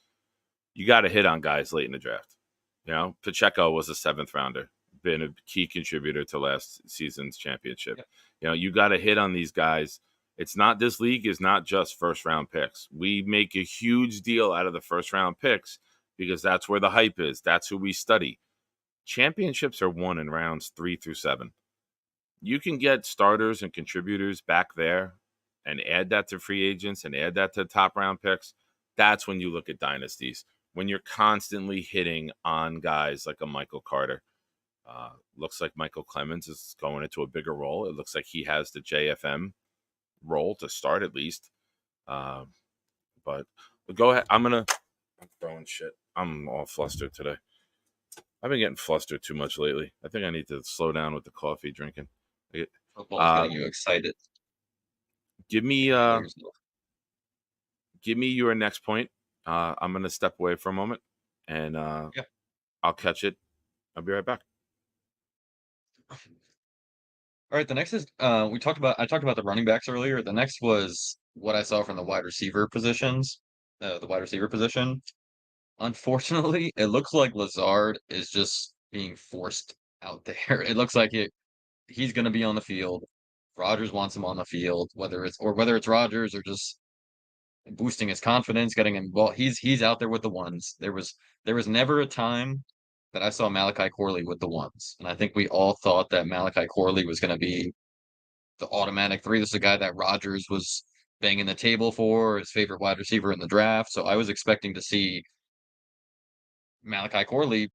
You got to hit on guys late in the draft. You know, Pacheco was a 7th rounder, been a key contributor to last season's championship. Yep. You know, you got to hit on these guys. It's not, this league is not just first round picks. We make a huge deal out of the first round picks because that's where the hype is. That's who we study. Championships are won in rounds 3 through 7. You can get starters and contributors back there and add that to free agents and add that to top round picks. That's when you look at dynasties. When you're constantly hitting on guys like a Michael Carter. Looks like Michael Clemens is going into a bigger role. It looks like he has the JFM role to start at least. But go ahead. I'm throwing shit. I'm all flustered today. I've been getting flustered too much lately. I think I need to slow down with the coffee drinking. Football's getting you excited. Give me your next point. I'm gonna step away for a moment, and I'll catch it. I'll be right back. All right, the next is I talked about the running backs earlier. The next was what I saw from the wide receiver positions, the wide receiver position. Unfortunately, it looks like Lazard is just being forced out there. It looks like he's going to be on the field. Rodgers wants him on the field, whether it's Rodgers or just boosting his confidence, getting him. Well, he's out there with the ones. There was never a time that I saw Malachi Corley with the ones, and I think we all thought that Malachi Corley was going to be the automatic 3. This is a guy that Rodgers was banging the table for, his favorite wide receiver in the draft. So I was expecting to see Malachi Corley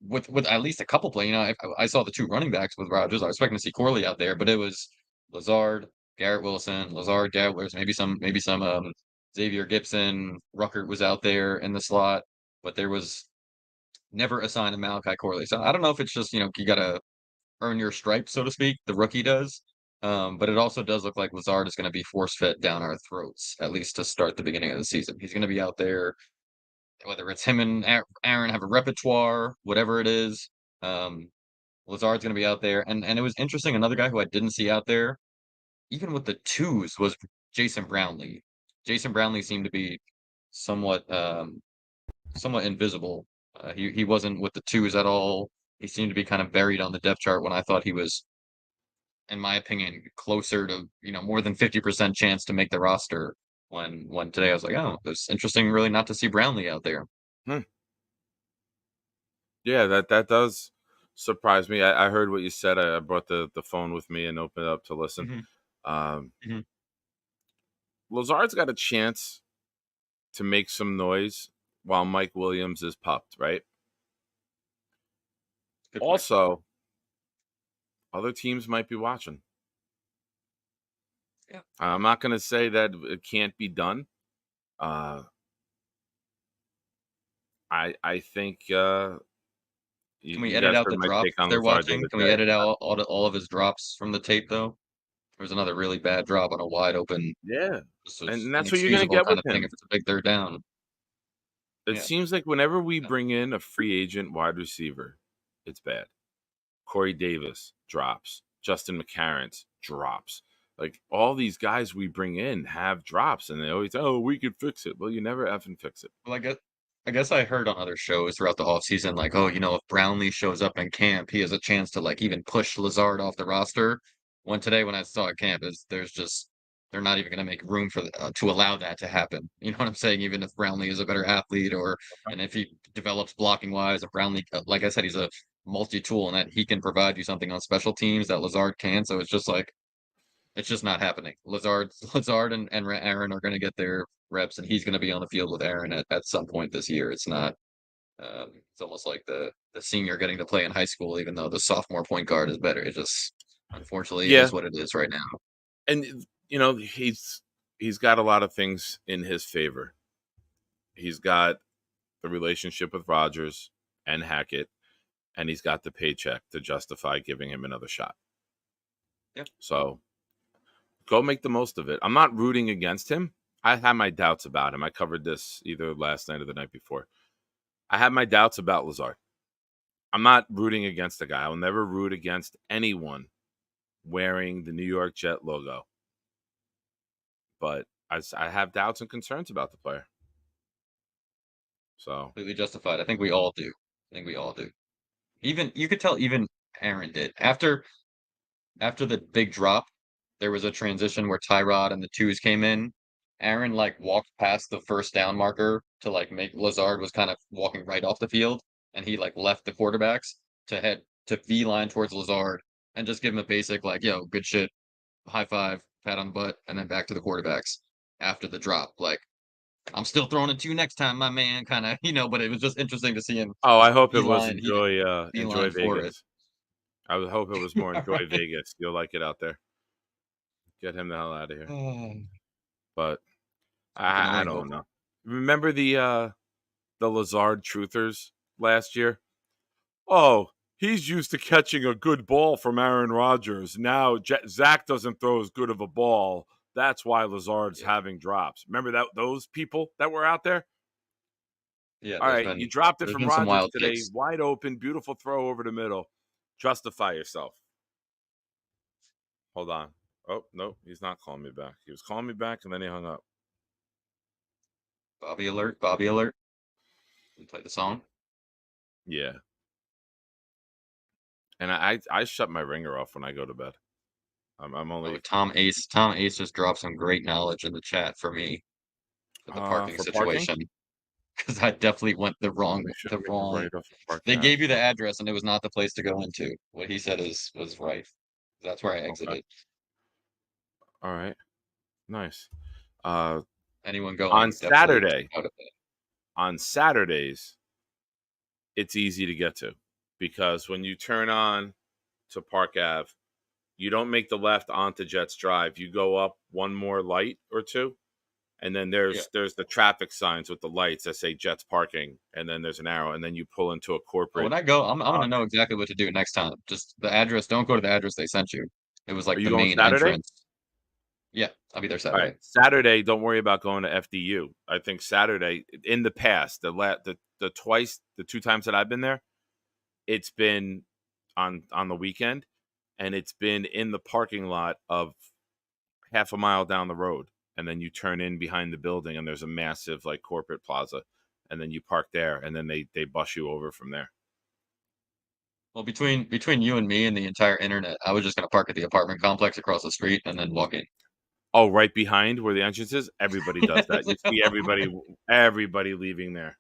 with at least a couple play. You know, I saw the 2 running backs with Rodgers. I was expecting to see Corley out there, but it was Lazard, Garrett Wilson, Lazard, Garrett Wilson, maybe some Xavier Gibson, Ruckert was out there in the slot, but there was never a sign of Malachi Corley. So I don't know if it's just, you know, you got to earn your stripes, so to speak. The rookie does. But it also does look like Lazard is going to be force-fed down our throats, at least to start the beginning of the season. He's going to be out there, whether it's him and Aaron have a repertoire, whatever it is. Lazard's going to be out there. And it was interesting. Another guy who I didn't see out there, even with the 2s, was Jason Brownlee. Jason Brownlee seemed to be somewhat invisible. He wasn't with the 2s at all. He seemed to be kind of buried on the depth chart when I thought he was, in my opinion, closer to, you know, more than 50% chance to make the roster. When today I was like, oh, it's interesting really not to see Brownlee out there. Yeah, that does surprise me. I heard what you said. I brought the phone with me and opened it up to listen. Lazard's got a chance to make some noise while Mike Williams is pupped, right? Also, other teams might be watching. Yeah. I'm not going to say that it can't be done. I think can we edit out the drops they're watching? Can we edit out all of his drops from the tape, though? There was another really bad drop on a wide open. Yeah, and that's what you're going to get with him. If it's a big 3rd down. It seems like whenever we bring in a free agent wide receiver, it's bad. Corey Davis drops. Justin McCarron drops. Like, all these guys we bring in have drops, and they always, oh, we could fix it. Well, you never effing fix it. Well, I guess I heard on other shows throughout the offseason, like, oh, you know, if Brownlee shows up in camp, he has a chance to, like, even push Lazard off the roster. Today when I saw at camp, they're not even going to make room for to allow that to happen. You know what I'm saying? Even if Brownlee is a better athlete, and if he develops blocking wise, if Brownlee, like I said, he's a multi-tool and that he can provide you something on special teams that Lazard can. So it's just like, it's just not happening. Lazard and Aaron are going to get their reps, and he's going to be on the field with Aaron at some point this year. It's not. It's almost like the senior getting to play in high school, even though the sophomore point guard is better. It just, unfortunately, is what it is right now. And you know, he's got a lot of things in his favor. He's got the relationship with Rodgers and Hackett, and he's got the paycheck to justify giving him another shot. Yeah. So go make the most of it. I'm not rooting against him. I have my doubts about him. I covered this either last night or the night before. I have my doubts about Lazard. I'm not rooting against the guy. I will never root against anyone wearing the New York Jet logo. But I have doubts and concerns about the player. So Completely justified. I think we all do. Even you could tell even Aaron did. After the big drop, there was a transition where Tyrod and the twos came in. Aaron like walked past the first down marker to like make Lazard was kind of walking right off the field, and he like left the quarterbacks to head to V line towards Lazard and just give him a basic like, yo, good shit, high five, pat on the butt, and then back to the quarterbacks after the drop. Like, I'm still throwing it to you next time, my man, kind of, but it was just interesting to see him I hope it was beeline, enjoy beeline for it. Vegas. I would hope it was more enjoy Vegas. You'll like it out there. Get him the hell out of here. But I don't know. Remember the Lazard truthers last year? Oh, he's used to catching a good ball from Aaron Rodgers. Now Zach doesn't throw as good of a ball. That's why Lazard's having drops. Remember those people that were out there? Yeah. All right, you dropped it from Rodgers today. Kicks. Wide open, beautiful throw over the middle. Justify yourself. Hold on. Oh, no, he's not calling me back. He was calling me back, and then he hung up. Bobby alert, Bobby alert. We play the song. Yeah. And I shut my ringer off when I go to bed. I'm only Tom Ace just dropped some great knowledge in the chat for me for the parking situation. Because I definitely went the wrong. Right off the park. They gave you the address, and it was not the place to go into. What he said was right. That's where I exited. Okay. All right, nice. Anyone going on Saturday? On Saturdays, it's easy to get to because when you turn on to Park Ave, you don't make the left onto Jets Drive. You go up one more light or two, and then there's the traffic signs with the lights that say Jets parking, and then there's an arrow, and then you pull into a corporate. When I go, I'm gonna know exactly what to do next time. Just the address. Don't go to the address they sent you. It was like the main entrance. Yeah, I'll be there Saturday. All right. Saturday, don't worry about going to FDU. I think Saturday, in the past, the two times that I've been there, it's been on the weekend, and it's been in the parking lot of half a mile down the road, and then you turn in behind the building, and there's a massive like corporate plaza, and then you park there, and then they bus you over from there. Well, between you and me and the entire internet, I was just gonna park at the apartment complex across the street and then walk in. Oh, right behind where the entrance is? Everybody does that. You see everybody leaving there.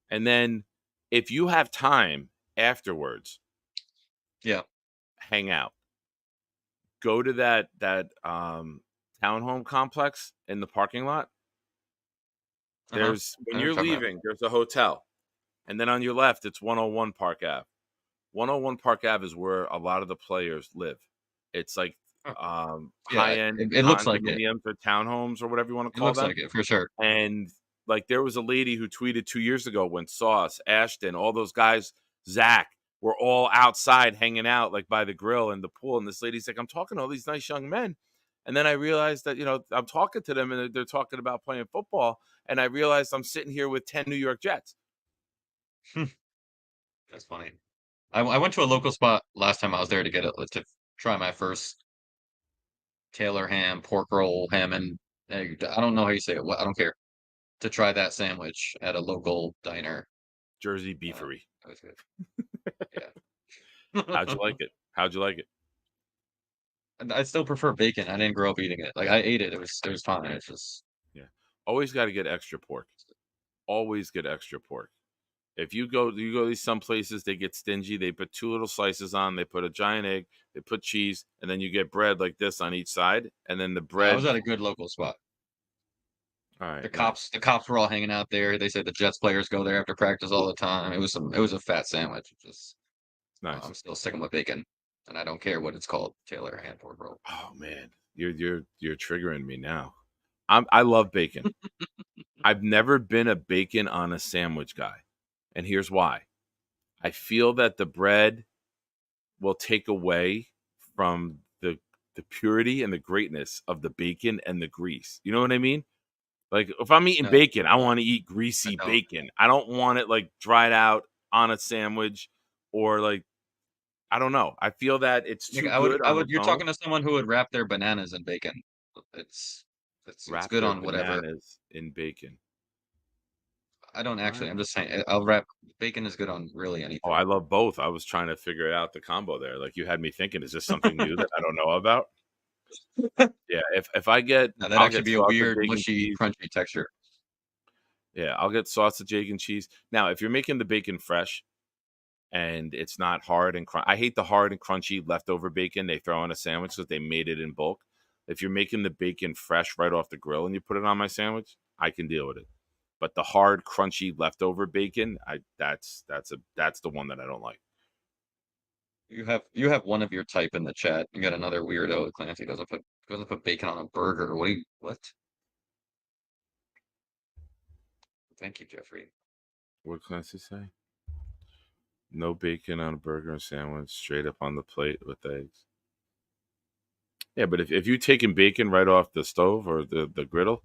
And then if you have time afterwards, hang out. Go to that townhome complex in the parking lot. There's when you're leaving, there's a hotel. And then on your left, it's 101 Park Ave. 101 Park Ave is where a lot of the players live. It's like high-end it looks like it. or townhomes or whatever you want to call them. It looks like it, for sure. And like there was a lady who tweeted 2 years ago when Sauce, Ashton, all those guys, Zach, were all outside hanging out like by the grill and the pool. And this lady's like, I'm talking to all these nice young men. And then I realized that, I'm talking to them and they're talking about playing football. And I realized I'm sitting here with 10 New York Jets. That's funny. I went to a local spot last time I was there to try my first Taylor ham, pork roll, ham and egg. I don't know how you say it. I don't care. To try that sandwich at a local diner. Jersey Beefery. That was good. Yeah. How'd you like it? I still prefer bacon. I didn't grow up eating it. Like I ate it. It was fine. It's just always got to get extra pork. Always get extra pork. If you go to some places, they get stingy. They put 2 little slices on. They put a giant egg. They put cheese, and then you get bread like this on each side, and then the bread. I was at a good local spot. All right. The cops were all hanging out there. They said the Jets players go there after practice all the time. It was a fat sandwich. Just nice. I'm still sticking with bacon, and I don't care what it's called. Taylor hand pork roll. Oh man, you're triggering me now. I love bacon. I've never been a bacon on a sandwich guy. And here's why. I feel that the bread will take away from the purity and the greatness of the bacon and the grease. You know what I mean? Like if I'm eating bacon, I want to eat greasy bacon. I don't want it like dried out on a sandwich or like I don't know. I feel that it's too I would good I on would its you're own. talking to someone who would wrap their bananas in bacon. It's Wrap good their on whatever. bananas in bacon. I don't What? actually. I'm just saying. I'll wrap bacon is good on really Oh, anything. I love both. I was trying to figure out the combo there. Like you had me thinking, is this something new that I don't know about? Yeah, if I get, Now that'd I'll actually get be a sausage, weird, egg, and mushy, cheese. crunchy texture. Yeah, I'll get sausage, egg, and cheese. Now, if you're making the bacon fresh and it's not hard and I hate the hard and crunchy leftover bacon they throw on a sandwich because they made it in bulk. If you're making the bacon fresh right off the grill and you put it on my sandwich, I can deal with it. But the hard, crunchy leftover bacon, that's the one that I don't like. You have one of your type in the chat. You got another weirdo. Clancy doesn't put bacon on a burger. What? Thank you, Jeffrey. What can I say? No bacon on a burger and sandwich, straight up on the plate with eggs. Yeah, but if you're taking bacon right off the stove or the griddle,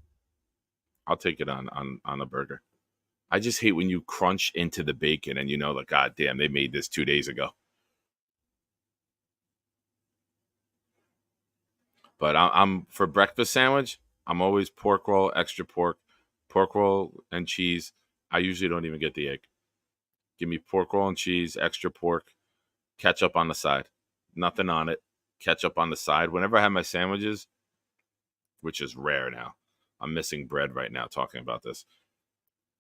I'll take it on a burger. I just hate when you crunch into the bacon and you know, like, God damn, they made this 2 days ago. But I'm for breakfast sandwich, I'm always pork roll, extra pork roll and cheese. I usually don't even get the egg. Give me pork roll and cheese, extra pork, ketchup on the side. Nothing on it. Ketchup on the side. Whenever I have my sandwiches, which is rare now. I'm missing bread right now talking about this.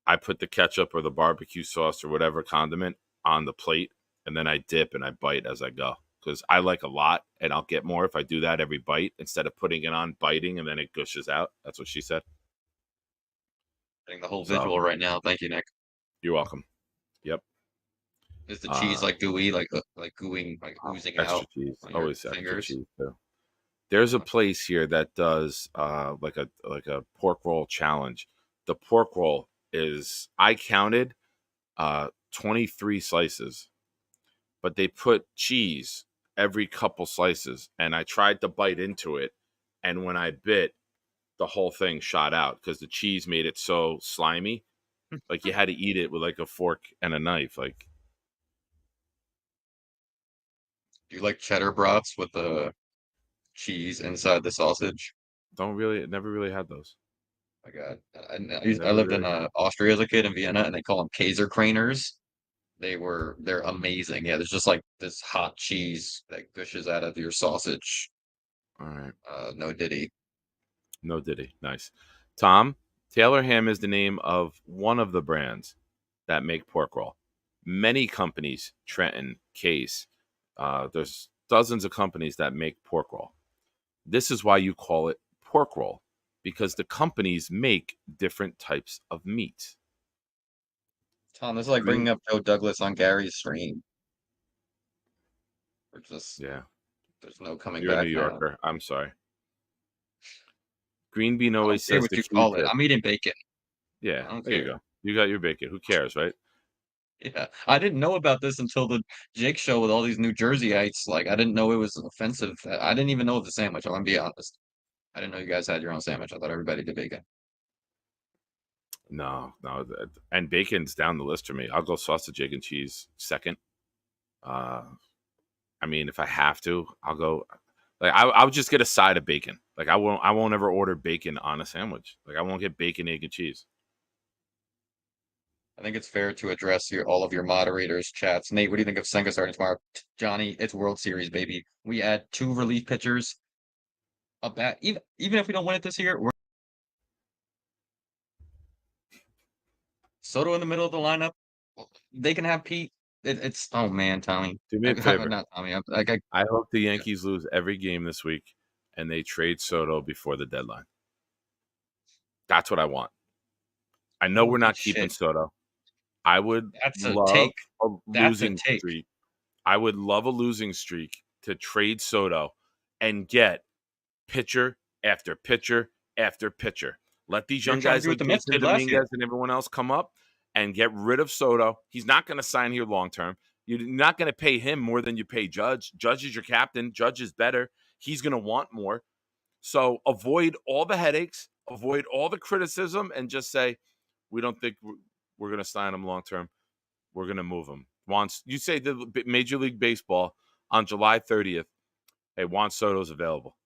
I put the ketchup or the barbecue sauce or whatever condiment on the plate, and then I dip and I bite as I go. Because I like a lot, and I'll get more if I do that every bite instead of putting it on, biting, and then it gushes out. That's what she said. Getting the whole So visual right now. Thank you, Nick. you're welcome. Yep. Is the cheese like gooey, like gooing, like oozing Extra out cheese. on your Always extra fingers? cheese too. There's a place here that does like a pork roll challenge. The pork roll is, I counted 23 slices, but they put cheese every couple slices, and I tried to bite into it, and when I bit, the whole thing shot out because the cheese made it so slimy. Like you had to eat it with like a fork and a knife. Like, Do you like cheddar brats with the cheese inside the sausage? never really had those. My God, I Never lived in really. Austria as a kid in Vienna, and they call them Käserkraners. They're amazing. Yeah, there's just like this hot cheese that gushes out of your sausage. All right. No diddy. No Diddy. Nice. Tom, Taylor Ham is the name of one of the brands that make pork roll. Many companies, Trenton, Case, there's dozens of companies that make pork roll. This is why you call it pork roll, because the companies make different types of meat. Tom, this is like bringing up Joe Douglas on Gary's stream. We're just Yeah. There's no coming You're a New back now. Yorker. I'm sorry. Green Bean I don't always care says what the you call it. Q-tip. I'm eating bacon. I Yeah, don't there you care. go. You got your bacon. Who cares, right? Yeah, I didn't know about this until the Jake show with all these New Jerseyites. Like, I didn't know it was offensive. I didn't even know of the sandwich. I'm gonna be honest. I didn't know you guys had your own sandwich. I thought everybody did bacon. No. And bacon's down the list for me. I'll go sausage, egg, and cheese second. I mean, if I have to, I'll go. Like I'll just get a side of bacon. Like I won't ever order bacon on a sandwich. Like I won't get bacon, egg, and cheese. I think it's fair to address all of your moderators' chats. Nate, what do you think of Senga starting tomorrow? Johnny, it's World Series, baby. We add 2 relief pitchers. A bat, even if we don't win it this year, we're Soto in the middle of the lineup. They can have Pete. It's oh man, Tommy. Do me a favor. Not Tommy. I hope the Yankees lose every game this week and they trade Soto before the deadline. That's what I want. I know we're not keeping Soto. I would love a losing streak. I would love a losing streak to trade Soto and get pitcher after pitcher after pitcher. Let these young guys like Jason Dominguez and everyone else come up and get rid of Soto. He's not going to sign here long term. You're not going to pay him more than you pay Judge. Judge is your captain. Judge is better. He's going to want more. So avoid all the headaches, avoid all the criticism, and just say, we don't think we're going to sign him long term. We're going to move him. You say the Major League Baseball on July 30th, hey, Juan Soto's available.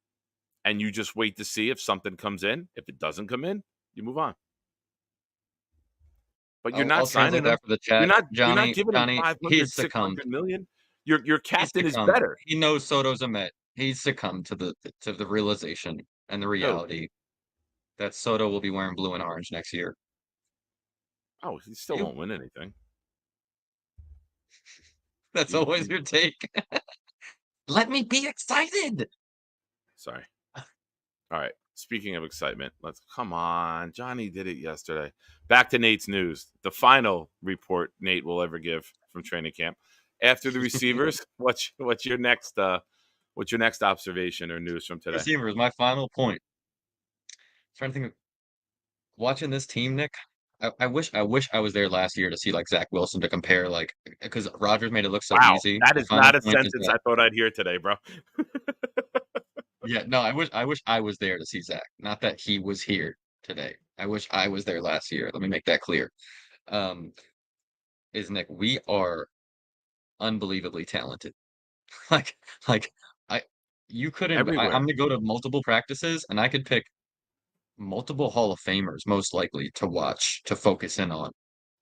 And you just wait to see if something comes in. If it doesn't come in, you move on. But you're not I'll translate signing him. that for the chat. You're not giving him Johnny, 500, he's 600 succumbed. million. Your He's captain is succumbed. better. He knows Soto's a Met. He's succumbed to the realization and the reality that Soto will be wearing blue and orange next year. Oh, he still won't win anything. That's always your take. Let me be excited. Sorry. All right. Speaking of excitement, come on. Johnny did it yesterday. Back to Nate's news. The final report Nate will ever give from training camp. After the receivers, what's your next observation or news from today? Receivers, my final point. Trying to think of watching this team, Nick. I wish I was there last year to see like Zach Wilson to compare, like, because Rodgers made it look so easy. That The is final not a point is sentence that- I thought I'd hear today, bro. Yeah, no, I wish I was there to see Zach. Not that he was here today. I wish I was there last year. Let me make that clear. Is Nick, we are unbelievably talented. like you couldn't. Everywhere. I'm gonna go to multiple practices, and I could pick multiple Hall of Famers most likely to watch to focus in on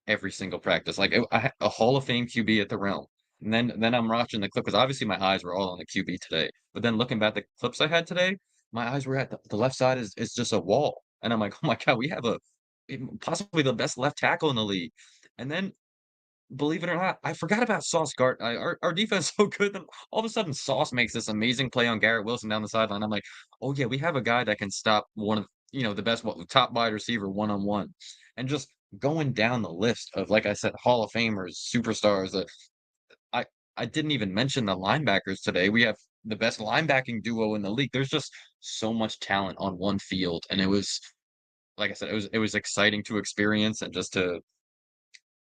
every single practice. Like a Hall of Fame QB at the Realm. And then I'm watching the clip because obviously my eyes were all on the QB today. But then looking back at the clips I had today, my eyes were at the left side is just a wall. And I'm like, oh my God, we have possibly the best left tackle in the league. And then believe it or not, I forgot about Sauce Gart. Our defense is so good that all of a sudden Sauce makes this amazing play on Garrett Wilson down the sideline. I'm like, oh yeah, we have a guy that can stop one of the best top wide receiver one-on-one. And just going down the list of, like I said, Hall of Famers, superstars. I didn't even mention the linebackers today. We have the best linebacking duo in the league. There's just so much talent on one field, and it was, like I said, it was exciting to experience and just to.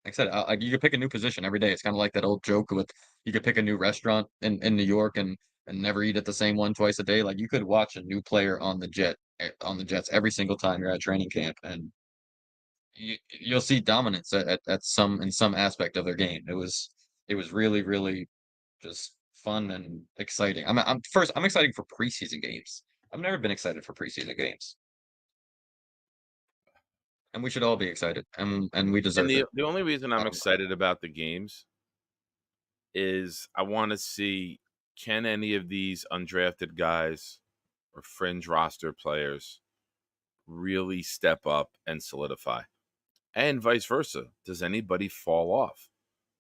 Like I said, you could pick a new position every day. It's kind of like that old joke with you could pick a new restaurant in New York and never eat at the same one twice a day. Like you could watch a new player on the Jets every single time you're at training camp, and you'll see dominance in some aspect of their game. It was really, really just fun and exciting. I'm excited for preseason games. I've never been excited for preseason games. And we should all be excited, and we deserve it. The only reason I'm excited about the games is I want to see, can any of these undrafted guys or fringe roster players really step up and solidify? And vice versa. Does anybody fall off?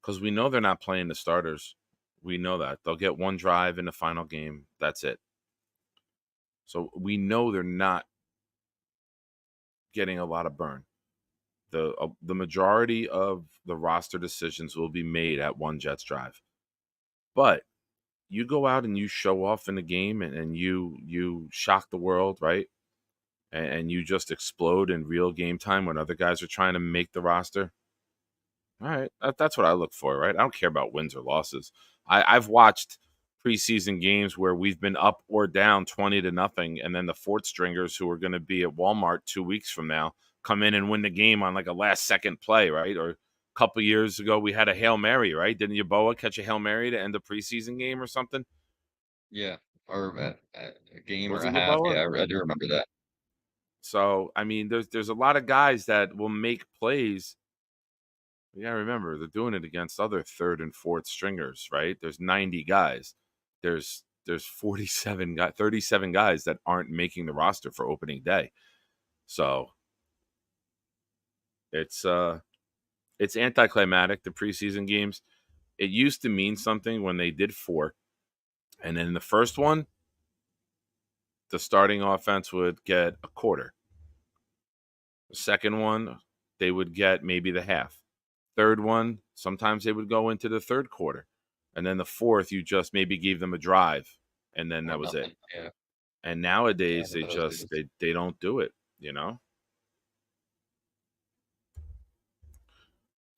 Because we know they're not playing the starters. We know that. They'll get one drive in the final game. That's it. So we know they're not getting a lot of burn. The majority of the roster decisions will be made at one Jets drive. But you go out and you show off in the game and you shock the world, right? And you just explode in real game time when other guys are trying to make the roster. All right, that's what I look for, right? I don't care about wins or losses. I've watched preseason games where we've been up or down 20-0, and then the fourth stringers who are going to be at Walmart 2 weeks from now come in and win the game on like a last-second play, right? Or a couple years ago, we had a Hail Mary, right? Didn't Yeboah catch a Hail Mary to end a preseason game or something? Yeah, or a game Was or a it half. Yeboah? Yeah, I do remember that. So, I mean, there's a lot of guys that will make plays. You gotta remember, they're doing it against other third and fourth stringers, right? There's 90 guys. There's 37 guys, 37 guys that aren't making the roster for opening day. So it's anticlimactic, the preseason games. It used to mean something when they did 4. And then the first one, the starting offense would get a quarter. The second one, they would get maybe the half. Third one, sometimes they would go into the third quarter. And then the fourth, you just maybe gave them a drive. And then that was it. Yeah. And nowadays, they don't do it, you know?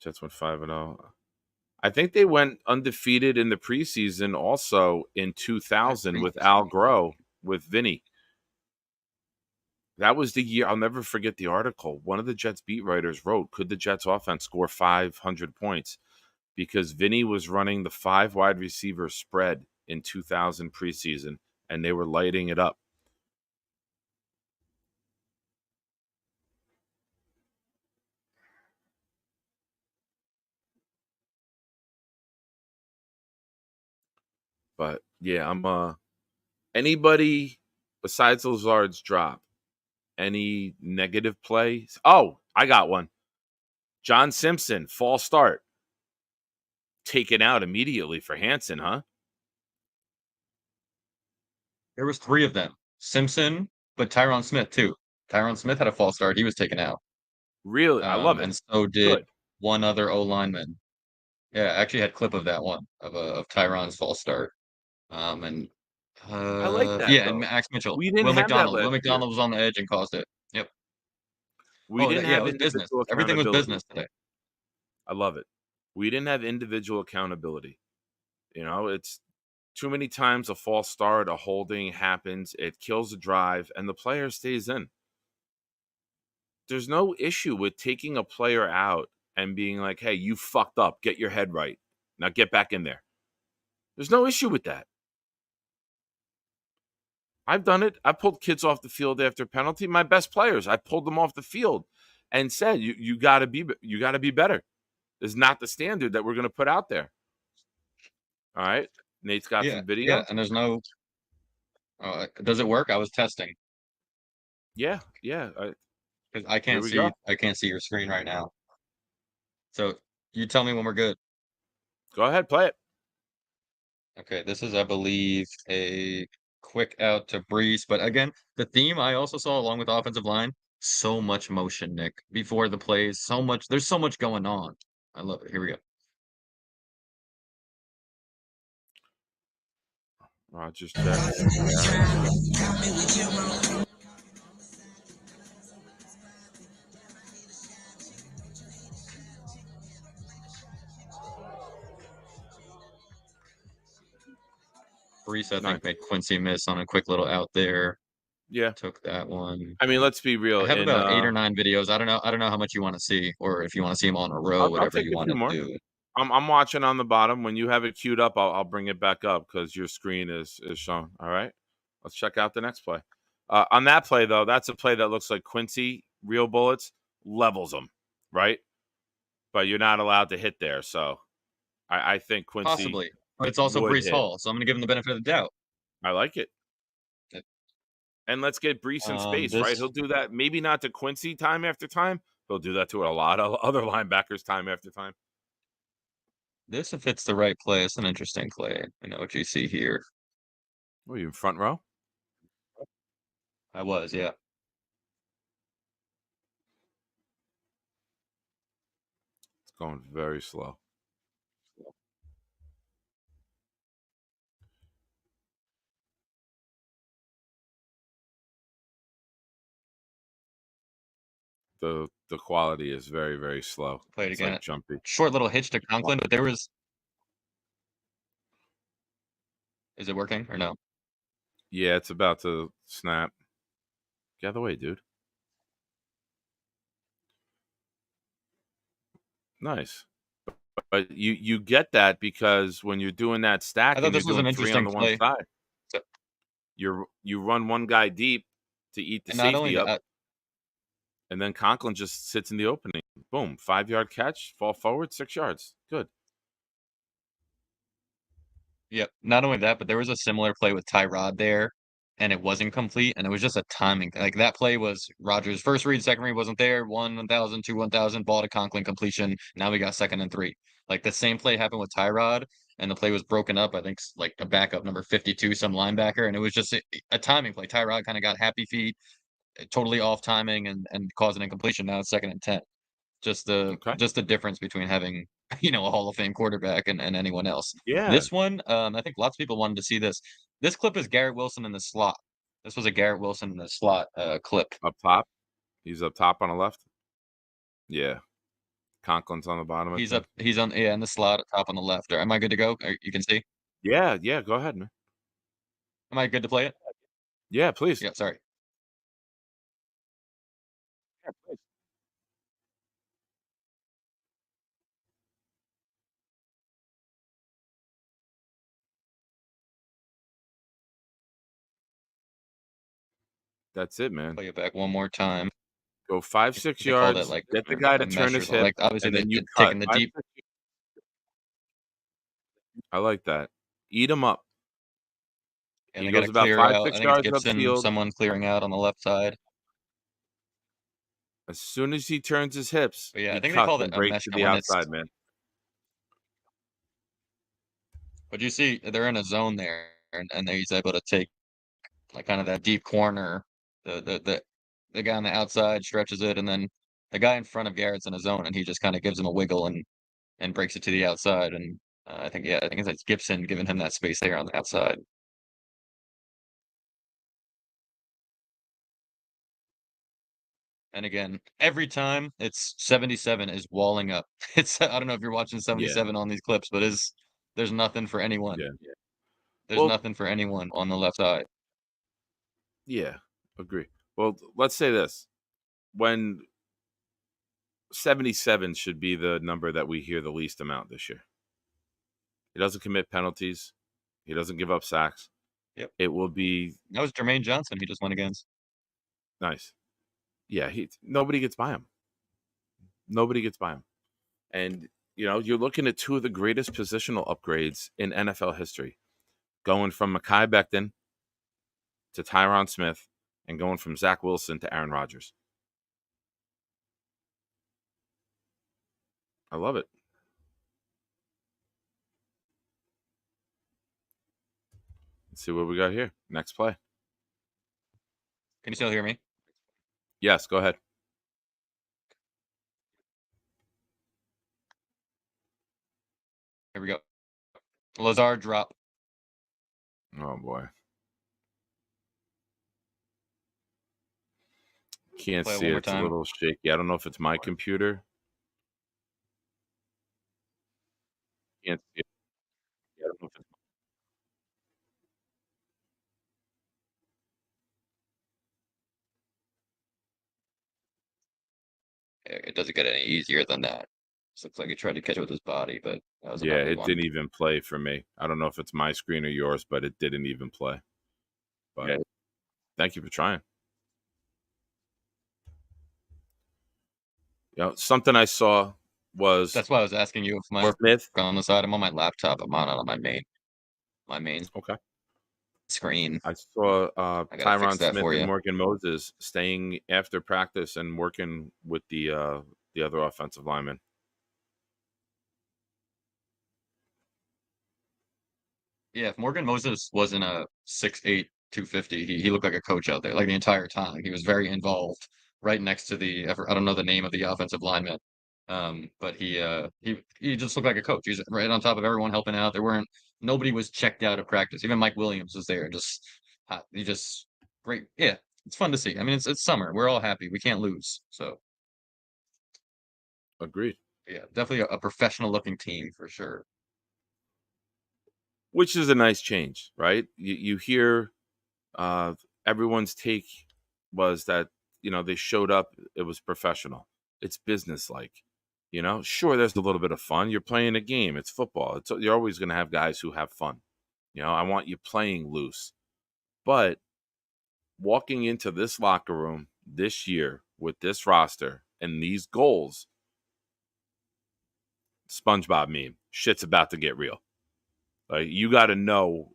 Jets went 5-0. I think they went undefeated in the preseason also in 2000 with Al Groh, with Vinny. That was the year. I'll never forget the article. One of the Jets beat writers wrote, could the Jets offense score 500 points? Because Vinny was running the 5 wide receiver spread in 2000 preseason, and they were lighting it up. But yeah, I'm anybody besides Lazard's drop, any negative plays? Oh, I got one. John Simpson, false start. Taken out immediately for Hansen, huh? There was 3 of them. Simpson, but Tyron Smith too. Tyron Smith had a false start. He was taken out. Really? I love it. And so did Good. one other O lineman. Yeah, I actually had clip of that one of Tyron's false start. And I like that, yeah, and though. Max Mitchell. We didn't Will have that McDonald. Will last year. McDonald was on the edge and caused it. Yep. We Oh, didn't yeah, it have was business. individual Everything was accountability. business today. I love it. We didn't have individual accountability. It's too many times a false start, a holding happens, it kills the drive, and the player stays in. There's no issue with taking a player out and being like, hey, you fucked up. Get your head right. Now get back in there. There's no issue with that. I've done it. I pulled kids off the field after penalty. My best players, I pulled them off the field and said, you gotta be better. This is not the standard that we're gonna put out there. All right. Nate's got Yeah, some video. yeah, and there's no. Does it work? I was testing Yeah. because I Here can't we see. go. I can't see your screen right now. So you tell me when we're good. Go ahead, play it. Okay, this is, I believe, a quick out to Brees. But again, the theme I also saw along with the offensive line, so much motion, Nick, before the plays. So much. There's so much going on. I love it. Here we go. Rogers check. Brees, I Nice. think, made Quincy miss on a quick little out there. Yeah. Took that one. I mean, let's be real. I have about 8 or 9 videos. I don't know how much you want to see, or if you want to see them on a row, I'll whatever take you a want few to more. do. I'm watching on the bottom. When you have it queued up, I'll bring it back up because your screen is shown. All right. Let's check out the next play. On that play, though, that's a play that looks like Quincy, real bullets, levels them, right? But you're not allowed to hit there. So I think Quincy Possibly. But it's also would Brees hit. Hall, so I'm going to give him the benefit of the doubt. I like it. Okay. And let's get Brees in space, right? He'll do that. Maybe not to Quincy time after time. He'll do that to a lot of other linebackers time after time. This, if it's the right play, it's an interesting play. I know what you see here. Were you in front row? I was, yeah. It's going very slow. The quality is very, very slow. Play it It's again. like jumpy. Short little hitch to Conklin, but there was. Is it working or no? Yeah, it's about to snap. Get out of the way, dude. Nice. But you get that because when you're doing that stack I thought and you're this was an doing 3 on interesting the play. one side, So, you run one guy deep to eat the and not only safety up, that, and then Conklin just sits in the opening. Boom, 5-yard catch, fall forward, 6 yards. Good. yeah, not only that, but there was a similar play with Tyrod there, and it wasn't complete, and it was just a timing. Like that play was Rogers' first read, second read wasn't there, 1,000, 2,000, ball to Conklin completion. Now we got 2nd and 3. Like the same play happened with Tyrod, and the play was broken up. I think like a backup number 52, some linebacker, and it was just a timing play. Tyrod kind of got happy feet, totally off timing, and caused an incompletion. Now it's 2nd and 10. Just the difference between having a Hall of Fame quarterback and anyone else. Yeah. This one, I think lots of people wanted to see this. This clip is Garrett Wilson in the slot. This was a Garrett Wilson in the slot clip. Up top. He's up top on the left. Yeah. Conklin's on the bottom. He's up. He's on in the slot top on the left. Am I good to go? You can see. Yeah. Go ahead, man. Am I good to play it? Yeah, please. Yeah. Sorry. Yeah, please. That's it, man. Play it back one more time. Go 5-6 They called it yards, like get the guy a to turn measure, his but hip, like obviously and then you they're cut. taking the 5, deep. 6 I like that. Eat him up. And He they got goes to about clear 5, out. 6 I think it's yards Gibson, upfield. someone clearing out on the left side. As soon as he turns his hips, But yeah, he I think they cuts called it and a breaks mesh to the when it's. outside, man. But you see, they're in a zone there, and he's able to take like kind of that deep corner. The guy on the outside stretches it, and then the guy in front of Garrett's in a zone, and he just kind of gives him a wiggle and breaks it to the outside. And I think it's Gibson giving him that space there on the outside. And again, every time it's 77 is walling up. It's I don't know if you're watching Yeah. 77 on these clips, but there's nothing for anyone. Yeah. There's Well, nothing for anyone on the left side. yeah, agree. Well, let's say this. When 77 should be the number that we hear the least amount this year. He doesn't commit penalties. He doesn't give up sacks. Yep. It will be That was Jermaine Johnson he just went against. nice. Yeah, nobody gets by him. Nobody gets by him. And, you're looking at two of the greatest positional upgrades in NFL history. Going from Mekhi Becton to Tyron Smith and going from Zach Wilson to Aaron Rodgers. I love it. Let's see what we got here. Next play. Can you still hear me? Yes, go ahead. Here we go. Lazard drop. Oh, boy. Can't Play it see one it. more It's a time. little shaky. I don't know if it's my computer. Can't see it. I don't know if it's It doesn't get any easier than that. This looks like he tried to catch it with his body, but that was an Yeah, ugly it one. didn't even play for me. I don't know if it's my screen or yours, but it didn't even play. But thank you for trying. Something I saw was That's why I was asking you if my Smith. on the side. I'm on my laptop. I'm on my main Okay. screen. I saw I gotta fix Tyron that Smith for and you. Morgan Moses staying after practice and working with the other offensive lineman. Yeah, if Morgan Moses wasn't a 6'8", 250, he looked like a coach out there. Like the entire time, he was very involved. Right next to I don't know the name of the offensive lineman, but he just looked like a coach. He was right on top of everyone, helping out. Nobody was checked out of practice. Even Mike Williams was there. He just great. Yeah, it's fun to see. I mean, it's summer. We're all happy. We can't lose. So Agreed. yeah, definitely a professional looking team for sure. Which is a nice change, right? You hear everyone's take was that they showed up, it was professional, it's business-like. Sure, there's a little bit of fun. You're playing a game, it's football. You're always going to have guys who have fun. I want you playing loose, but walking into this locker room this year with this roster and these goals, SpongeBob meme, shit's about to get real. Like, you got to know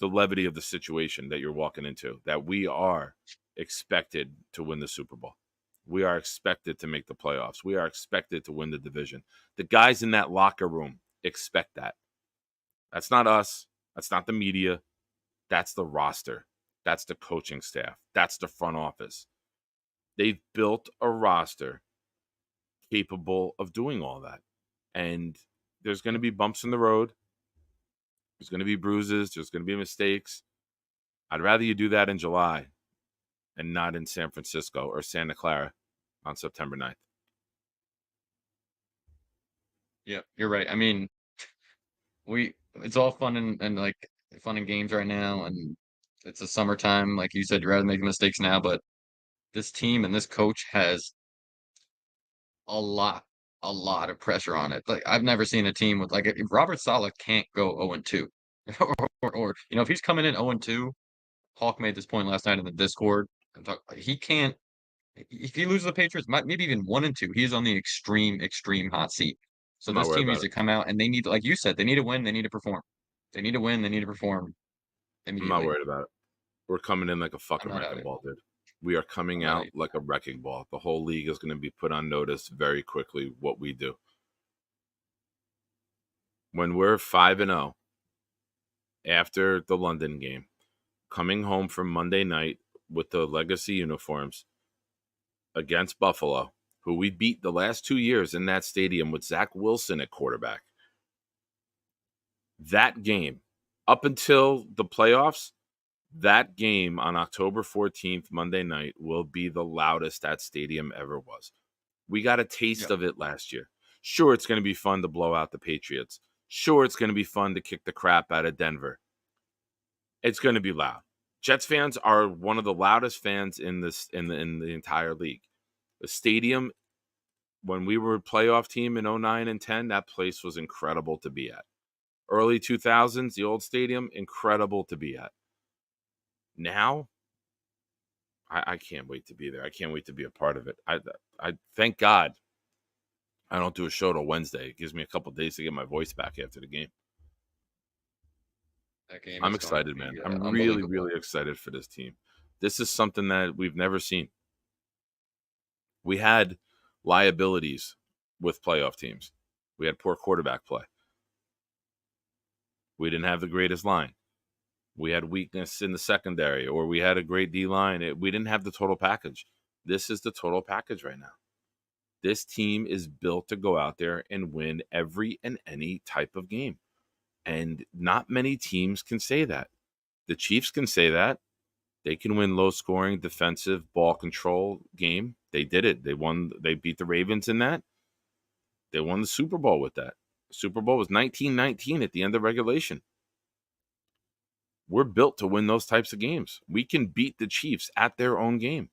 the levity of the situation that you're walking into, that we are expected to win the Super Bowl. We are expected to make the playoffs. We are expected to win the division. The guys in that locker room expect that. That's not us. That's not the media. That's the roster. That's the coaching staff. That's the front office. They've built a roster capable of doing all that. And there's going to be bumps in the road. There's going to be bruises. There's going to be mistakes. I'd rather you do that in July and not in San Francisco or Santa Clara on September 9th. Yeah, you're right. I mean, it's all fun and like fun and games right now, and it's a summertime. Like you said, you'd rather make mistakes now, but this team and this coach has a lot of pressure on it. Like I've never seen a team with if Robert Saleh can't go 0-2, or if he's coming in 0-2, Hawk made this point last night in the Discord. He can't. If he loses the Patriots, maybe even 1-2, he's on the extreme hot seat. So I'm not this worried team needs about to it. come out and they need, like you said, they need to win. They need to perform. They need to win. They need to perform I'm not immediately. worried about it. We're coming in like a fucking I'm not wrecking either. ball, dude. We are coming I'm not out either. like a wrecking ball. The whole league is going to be put on notice very quickly what we do. When we're 5-0 after the London game, coming home from Monday night with the legacy uniforms against Buffalo, who we beat the last 2 years in that stadium with Zach Wilson at quarterback. That game, up until the playoffs, that game on October 14th, Monday night, will be the loudest that stadium ever was. We got a taste of it last year. Sure, it's going to be fun to blow out the Patriots. Sure, it's going to be fun to kick the crap out of Denver. It's going to be loud. Jets fans are one of the loudest fans in the entire league. The stadium, when we were a playoff team in 09 and 10, that place was incredible to be at. Early 2000s, the old stadium, incredible to be at. Now, I can't wait to be there. I can't wait to be a part of it. I thank God I don't do a show till Wednesday. It gives me a couple days to get my voice back after the game. That game I'm is going excited, to man. be, I'm really, unbelievable. really excited for this team. This is something that we've never seen. We had liabilities with playoff teams. We had poor quarterback play. We didn't have the greatest line. We had weakness in the secondary, or we had a great D-line. We didn't have the total package. This is the total package right now. This team is built to go out there and win every and any type of game. And not many teams can say that. The Chiefs can say that. They can win low-scoring, defensive, ball control game. They did it. They won. They beat the Ravens in that. They won the Super Bowl with that. The Super Bowl was 19-19 at the end of regulation. We're built to win those types of games. We can beat the Chiefs at their own game.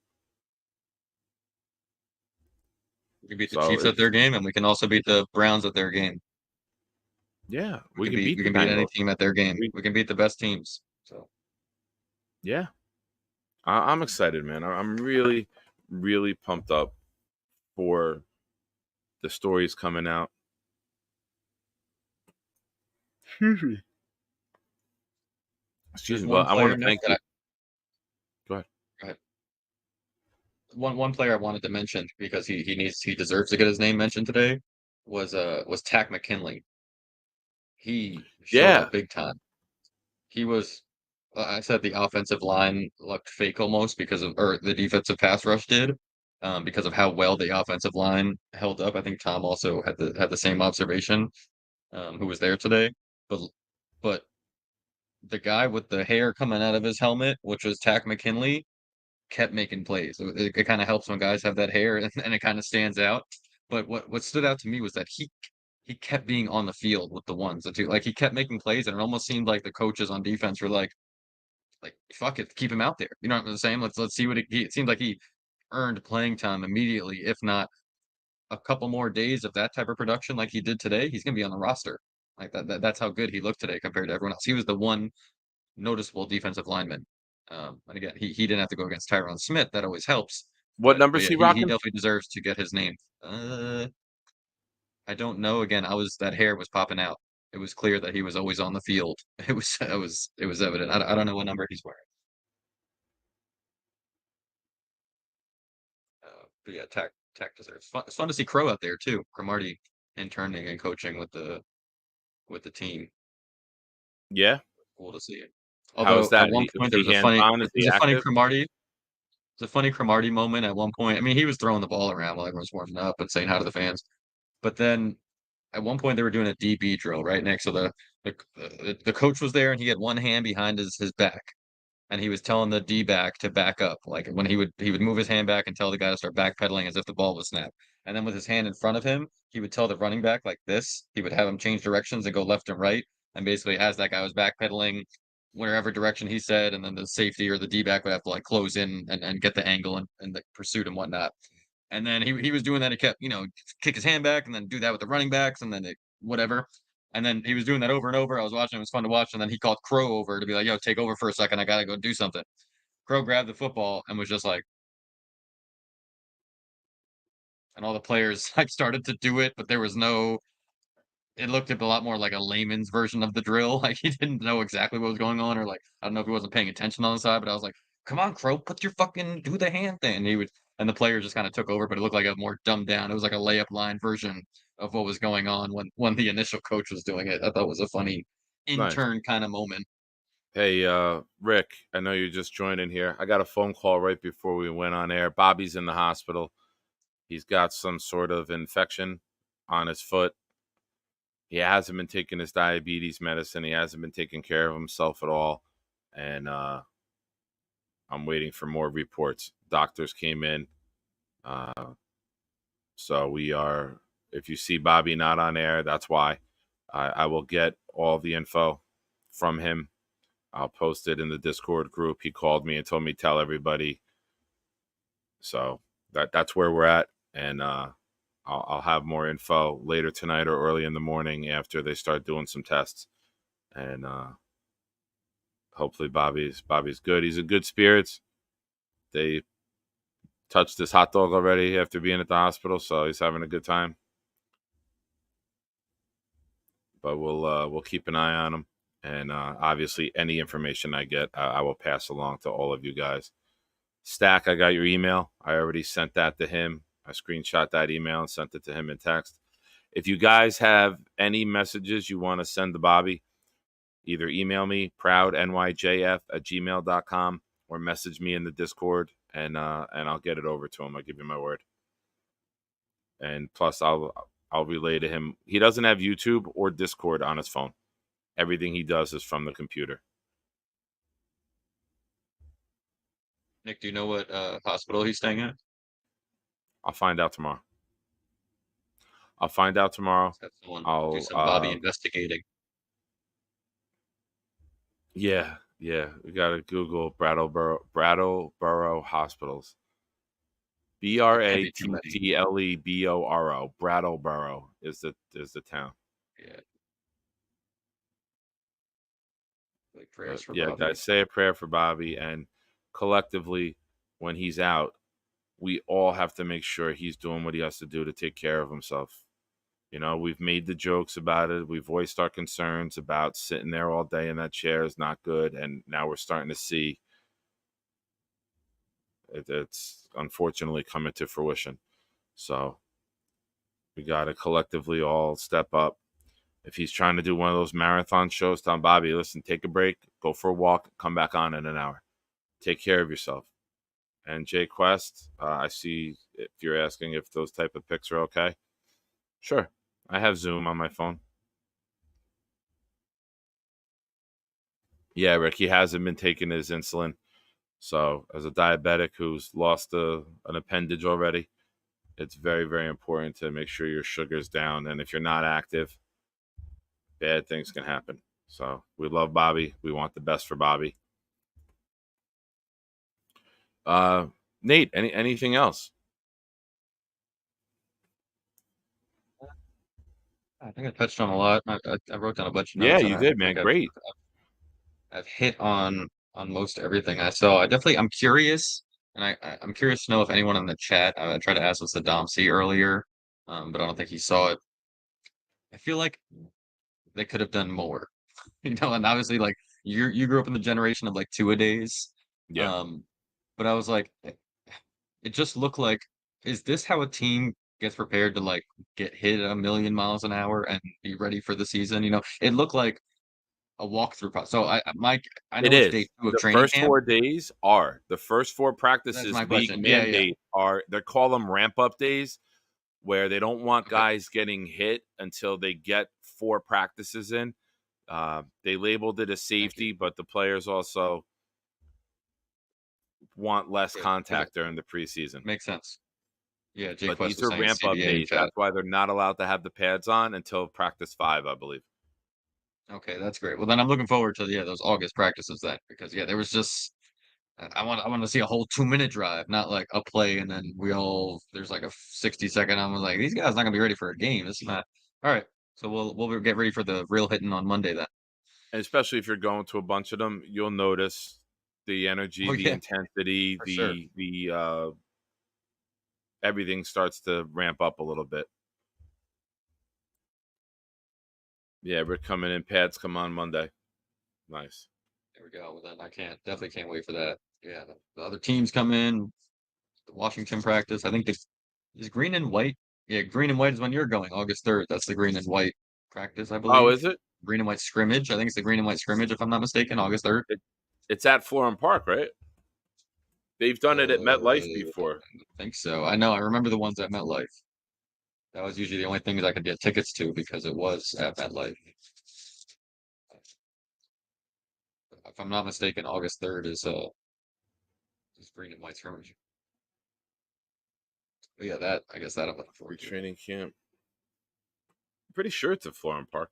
We can beat the Chiefs at their game, and we can also beat the Browns at their game. Yeah, we can beat any team at their game. We can beat the best teams. So, yeah, I'm excited, man. I'm really, really pumped up for the stories coming out. Excuse me. Well, I want to thank you. Go ahead. One player I wanted to mention because he deserves to get his name mentioned today was Tack McKinley. He showed up big time. He was, I said the offensive line looked fake almost or the defensive pass rush did, because of how well the offensive line held up. I think Tom also had the same observation, who was there today. But the guy with the hair coming out of his helmet, which was Tack McKinley, kept making plays. It kind of helps when guys have that hair and it kind of stands out. But what stood out to me was that he kept being on the field with the two. Like he kept making plays, and it almost seemed like the coaches on defense were like fuck it, keep him out there. You know what I'm saying? Let's see what it seemed like he earned playing time immediately. If not a couple more days of that type of production like he did today, he's gonna be on the roster. Like that's how good he looked today compared to everyone else. He was the one noticeable defensive lineman. And again, he didn't have to go against Tyron Smith. That always helps. What numbers he rocking? He definitely deserves to get his name. I don't know. Again, that hair was popping out. It was clear that he was always on the field. It was evident. I don't know what number he's wearing. But yeah, Tech deserves. It's fun to see Crow out there too. Cromartie interning and coaching with the team. Yeah, cool to see it. Although How is that? At one point, there was a funny Cromartie moment at one point. I mean, he was throwing the ball around while everyone was warming up and saying hi to the fans. But then at one point they were doing a DB drill, right, Nick? So the coach was there and he had one hand behind his back. And he was telling the D-back to back up. Like when he would move his hand back and tell the guy to start backpedaling as if the ball was snapped. And then with his hand in front of him, he would tell the running back like this. He would have him change directions and go left and right. And basically, as that guy was backpedaling, whatever direction he said, and then the safety or the D-back would have to like close in and get the angle and the pursuit and whatnot. And then he was doing that. He kept, kick his hand back and then do that with the running backs and then whatever. And then he was doing that over and over. I was watching, it was fun to watch. And then he called Crow over to be like, yo, take over for a second. I gotta go do something. Crow grabbed the football and was just like, and all the players like started to do it, but there was no, it looked a lot more like a layman's version of the drill. Like he didn't know exactly what was going on, or like I don't know if he wasn't paying attention on the side, but I was like, "Come on, Crow, put your fucking do the hand thing." And he would, and the player just kind of took over, but it looked like a more dumbed down. It was like a layup line version of what was going on when the initial coach was doing it. I thought it was a funny Nice. intern kind of moment. Hey, Rick, I know you're just joining here. I got a phone call right before we went on air. Bobby's in the hospital. He's got some sort of infection on his foot. He hasn't been taking his diabetes medicine. He hasn't been taking care of himself at all. And I'm waiting for more reports. Doctors came in. So we are, if you see Bobby not on air, that's why. I will get all the info from him. I'll post it in the Discord group. He called me and told me tell everybody. So that's where we're at. And I'll have more info later tonight or early in the morning after they start doing some tests. And hopefully Bobby's good. He's in good spirits. They touched his hot dog already after being at the hospital, so he's having a good time. But we'll keep an eye on him. And obviously, any information I get, I will pass along to all of you guys. Stack, I got your email. I already sent that to him. I screenshot that email and sent it to him in text. If you guys have any messages you want to send to Bobby, either email me, proudnyjf@gmail.com, or message me in the Discord, and I'll get it over to him. I'll give you my word. And plus, I'll relay to him. He doesn't have YouTube or Discord on his phone. Everything he does is from the computer. Nick, do you know what hospital he's staying at? I'll find out tomorrow. Do some Bobby investigating. Yeah. We got to Google Brattleboro Hospitals. Brattleboro. Brattleboro is the town. Yeah. Like prayers for yeah, Bobby. guys, say a prayer for Bobby, and collectively, when he's out, we all have to make sure he's doing what he has to do to take care of himself. You know, we've made the jokes about it. We've voiced our concerns about sitting there all day in that chair is not good. And now we're starting to see it's unfortunately coming to fruition. So we got to collectively all step up. If he's trying to do one of those marathon shows, tell him, Bobby, listen, take a break, go for a walk, come back on in an hour. Take care of yourself. And Jay Quest, I see if you're asking if those type of pics are okay. Sure. I have Zoom on my phone. Yeah, Rick, he hasn't been taking his insulin. So as a diabetic who's lost an appendage already, it's very, very important to make sure your sugar's down. And if you're not active, bad things can happen. So we love Bobby. We want the best for Bobby. Nate, anything else? I think I touched on a lot. I wrote down a bunch of Yeah, notes. you did, man. Great. I've hit on most everything I saw. I'm curious, and I'm curious to know if anyone in the chat. I tried to ask this to Dom C earlier, but I don't think he saw it. I feel like they could have done more, and obviously, like you grew up in the generation of like two-a-days. Yeah. But I was like, it just looked like, is this how a team gets prepared to like get hit a million miles an hour and be ready for the season? It looked like a walkthrough process. So I know it's day 2 of the training first camp. 4 days are the first 4 practices That's my league question. mandate are they call them ramp up days, where they don't want guys getting hit until they get 4 practices in. They labeled it a safety, but the players also want less contact during the preseason. Makes sense. Yeah, but these are ramp up days. That's why they're not allowed to have the pads on until practice 5, I believe. Okay, that's great. Well, then I'm looking forward to those August practices then, because there was just I want to see a whole 2-minute drive, not like a play and then there's like a 60-second. I was like, these guys not gonna be ready for a game. This is not all right. So we'll get ready for the real hitting on Monday then. And especially if you're going to a bunch of them, you'll notice the energy, Oh the yeah, intensity, for sure. the everything starts to ramp up a little bit. Yeah, we're coming in. Pads come on Monday. Nice. There we go. Well, then I definitely can't wait for that. Yeah, the other teams come in. The Washington practice. I think is green and white. Yeah, green and white is when you're going, August 3rd. That's the green and white practice, I Oh, believe. is it? Green and white scrimmage. I think it's the green and white scrimmage, if I'm not mistaken, August 3rd. It's at Florham Park, right? They've done it at MetLife before. I think so. I know. I remember the ones at MetLife. That was usually the only things I could get tickets to because it was at MetLife. If I'm not mistaken, August 3rd is green and white scrimmage. But yeah, that I guess that I'm looking forward to. Training camp. I'm pretty sure it's at Florham Park.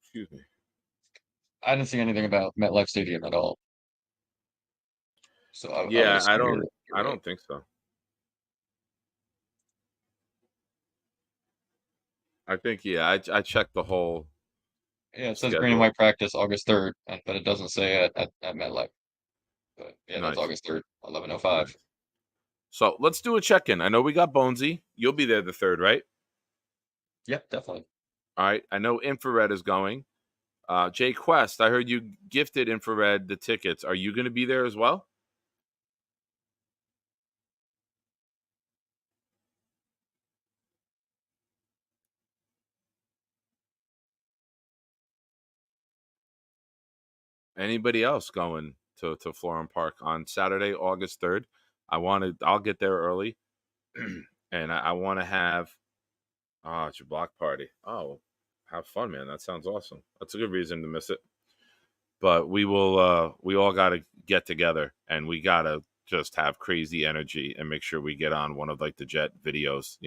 Excuse me. I didn't see anything about MetLife Stadium at all. So I would Yeah, assume you're I right. don't think so. I think I checked the whole. Yeah, it says green and schedule. white practice August 3rd, but it doesn't say at MetLife. But yeah, that's Nice. August 3rd, 11:05. Nice. So let's do a check-in. I know we got Bonesy. You'll be there the 3rd, right? Yep, definitely. All right. I know Infrared is going. Jay Quest, I heard you gifted Infrared the tickets. Are you going to be there as well? Anybody else going to Florham Park on Saturday, August 3rd? I'll get there early. And I want to have it's your block party. Oh, have fun, man. That sounds awesome. That's a good reason to miss it. But we all got to get together and we got to just have crazy energy and make sure we get on one of like the Jet videos,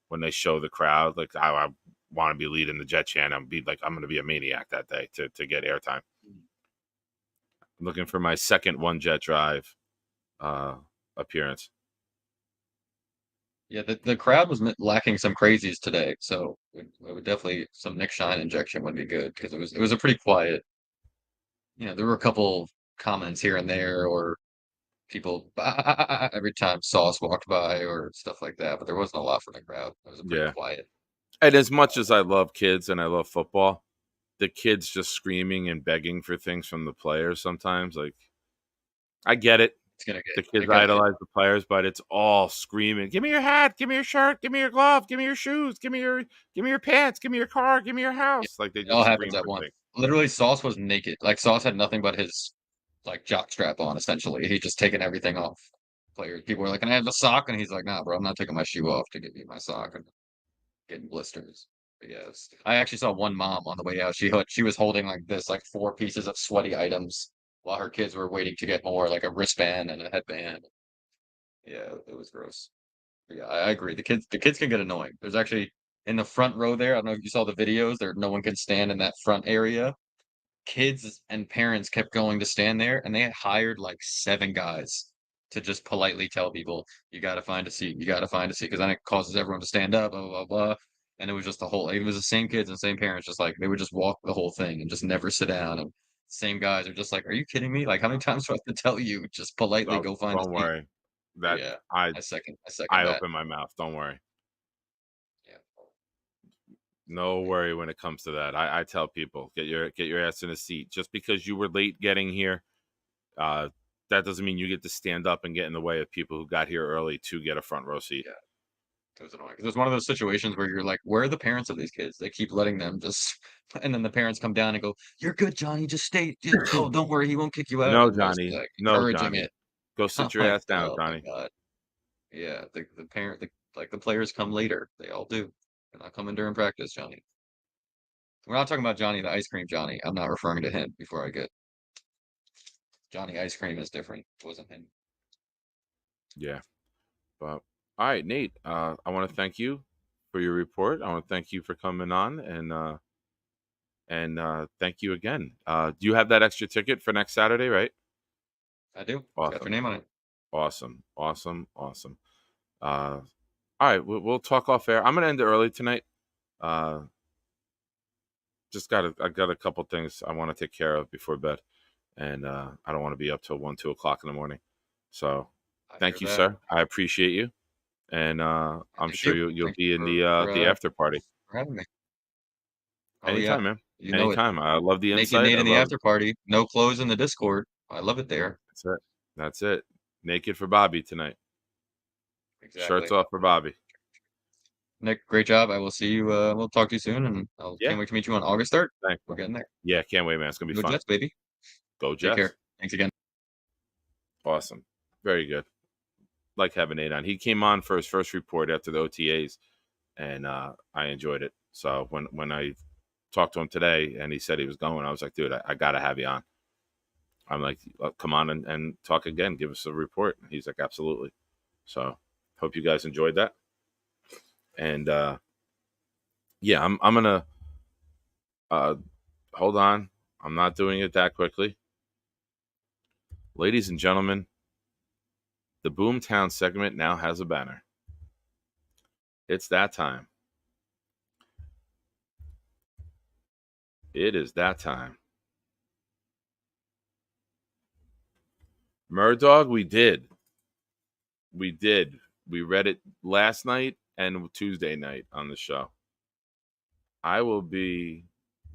when they show the crowd. Like I want to be leading the Jet channel and be like, I'm going to be a maniac that day to get airtime. I'm looking for my second One Jet Drive appearance. Yeah, the crowd was lacking some crazies today, so it would definitely some Nick Shine injection would be good because it was a pretty quiet. There were a couple comments here and there, or people every time Sauce walked by or stuff like that, but there wasn't a lot from the crowd. It was a pretty Yeah. quiet. And as much as I love kids and I love football, the kids just screaming and begging for things from the players sometimes, like, I get it. It's gonna The get. kids idolize the players, but it's all screaming, give me your hat, give me your shirt, give me your glove, give me your shoes, give me your pants, give me your car, give me your house. Like they It all just happens scream at for once. things. Literally, Sauce was naked. Like Sauce had nothing but his like jock strap on. Essentially, he just taken everything off. Players, people were like, "Can I have a sock?" And he's like, "Nah, bro, I'm not taking my shoe off to give you my sock and getting blisters." But yes, I actually saw one mom on the way out. She was holding like this, like 4 pieces of sweaty items while her kids were waiting to get more, like a wristband and a headband. Yeah, it was gross. But yeah, I agree. The kids can get annoying. There's actually in the front row there. I don't know if you saw the videos. There, no one can stand in that front area. Kids and parents kept going to stand there, and they had hired like 7 guys to just politely tell people, "You got to find a seat. You got to find a seat," because then it causes everyone to stand up. Blah blah blah. And it was just the whole. It was the same kids and same parents. Just like they would just walk the whole thing and just never sit down. And same guys are just like, "Are you kidding me? Like, how many times do I have to tell you? Just politely So go find a don't seat." worry. But That yeah, I I second I that. open my mouth. Don't worry. Yeah. No worry when it comes to that. I tell people, get your ass in a seat. Just because you were late getting here, uh, that doesn't mean you get to stand up and get in the way of people who got here early to get a front row seat. Yeah. It was annoying. 'Cause it was one of those situations where you're like, where are the parents of these kids? They keep letting them just, and then the parents come down and go, "You're good, Johnny. Just stay. Oh, don't worry, he won't kick you out." No, And just Johnny. like No, encouraging Johnny. it. Go I'm sit your like, ass down, oh my Johnny. God. Yeah, like the players come later. They all do. They're not coming during practice, Johnny. We're not talking about Johnny, the ice cream Johnny. I'm not referring to him before I get Johnny ice cream is different. It wasn't him. Yeah. But all right, Nate. I want to thank you for your report. I want to thank you for coming on and thank you again. Do you have that extra ticket for next Saturday, right? I do. It's got your Awesome. name on it. Awesome. Awesome. Awesome. All right, we'll talk off air. I'm gonna end it early tonight. Just I got a couple things I want to take care of before bed, and I don't want to be up till 1, 2 o'clock in the morning. So, I thank hear you, that. sir. I appreciate you, and I'm Thank sure you. you'll Thank be you in for the after party having me. Oh yeah, anytime, man. you know it. Anytime. I love the Naked insight. Nate I in the love after party. No clothes in the Discord. I love it there. that's it. That's it. Naked for Bobby tonight. Shirts Exactly. off for Bobby. Nick, great job. I will see you. We'll talk to you soon, and I Yeah. can't wait to meet you on August 3rd. Thanks. We're getting there. Yeah, can't wait, man. It's gonna be Go fun. Jets, baby. Go Take Jets. care. Thanks again. Awesome. Very good. Like having Nate on. He came on for his first report after the OTAs, and I enjoyed it. So when I talked to him today and he said he was going, I was like, dude, I got to have you on. I'm like, come on and talk again. Give us a report. He's like, absolutely. So hope you guys enjoyed that. And yeah, I'm gonna hold on. I'm not doing it that quickly. Ladies and gentlemen, the Boomtown segment now has a banner. It's that time. It is that time. Murdog, we did. We did. We read it last night and Tuesday night on the show. I will be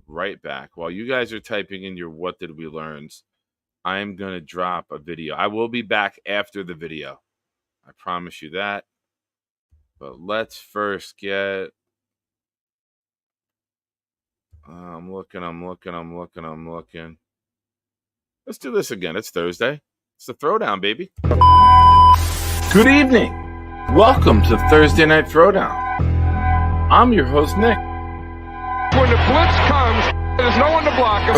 right back. While you guys are typing in your what did we learns, I'm going to drop a video. I will be back after the video. I promise you that. But let's first get... I'm looking. Let's do this again. It's Thursday. It's the Throwdown, baby. Good evening. Welcome to Thursday Night Throwdown. I'm your host, Nick. When the blitz comes, there's no one to block him.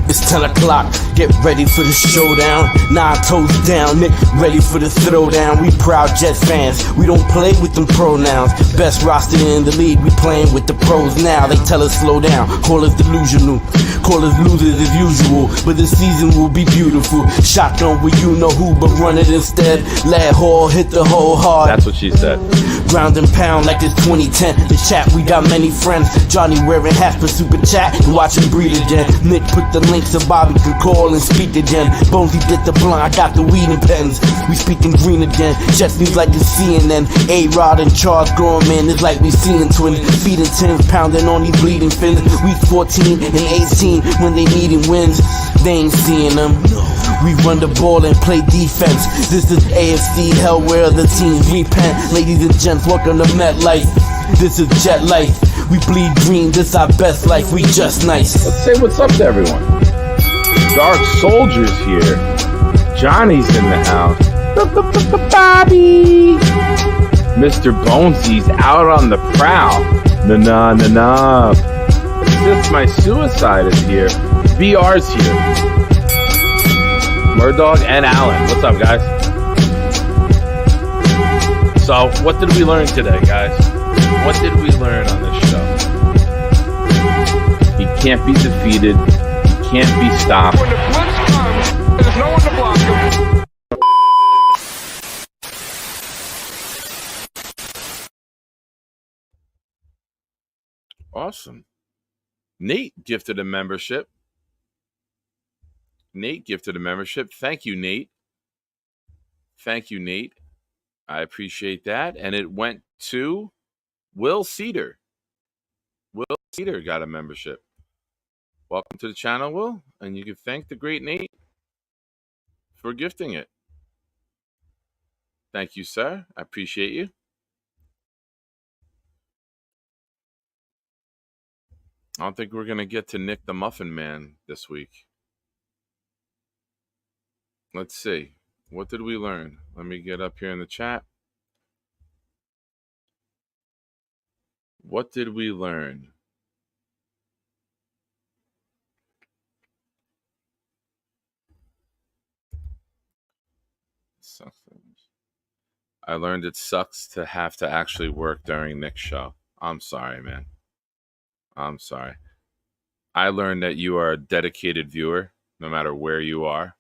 It's 10 o'clock, get ready for the showdown. 9 toes down, Nick, ready for the throwdown. We proud Jets fans, we don't play with them pronouns. Best roster in the league, we playing with the pros now. They tell us slow down, call us delusional, call us losers as usual. But this season will be beautiful. Shotgun with you know who, but run it instead. Lad Hall hit the hole hard. That's what she said. Ground and pound like it's 2010. The chat, we got many friends. Johnny wearing hats for super chat and watch him breathe again. Nick put the link so Bobby can call and speak again. Bonesy did the blunt, I got the weed and pens. We speaking green again. Jets news like it's CNN. A-Rod and Charles Gorman, it's like we seeing twins. Feeding tins, pounding on these bleeding fins. Week 14 and 18 when they needing wins. They ain't seeing them. We run the ball and play defense. This is AFC hell where the teams repent. Ladies and gents, welcome to MetLife. This is Jet Life. We bleed green, this our best life. We just nice. Let's say what's up to everyone. Dark Soldier's here. Johnny's in the house. Bobby. Mr. Bonesy's out on the prowl. Na. Assist My Suicide is here. VR's here. Murdog and Alan. What's up, guys? So, what did we learn today, guys? What did we learn on this show? He can't be defeated. He can't be stopped. When the blitz comes, there's no one to block him. Awesome. Nate gifted a membership. Thank you, Nate. I appreciate that. And it went to Will Cedar. Will Cedar got a membership. Welcome to the channel, Will. And you can thank the great Nate for gifting it. Thank you, sir. I appreciate you. I don't think we're going to get to Nick the Muffin Man this week. Let's see. What did we learn? Let me get up here in the chat. What did we learn? I learned it sucks to have to actually work during Nick's show. I'm sorry, man. I'm sorry. I learned that you are a dedicated viewer, no matter where you are.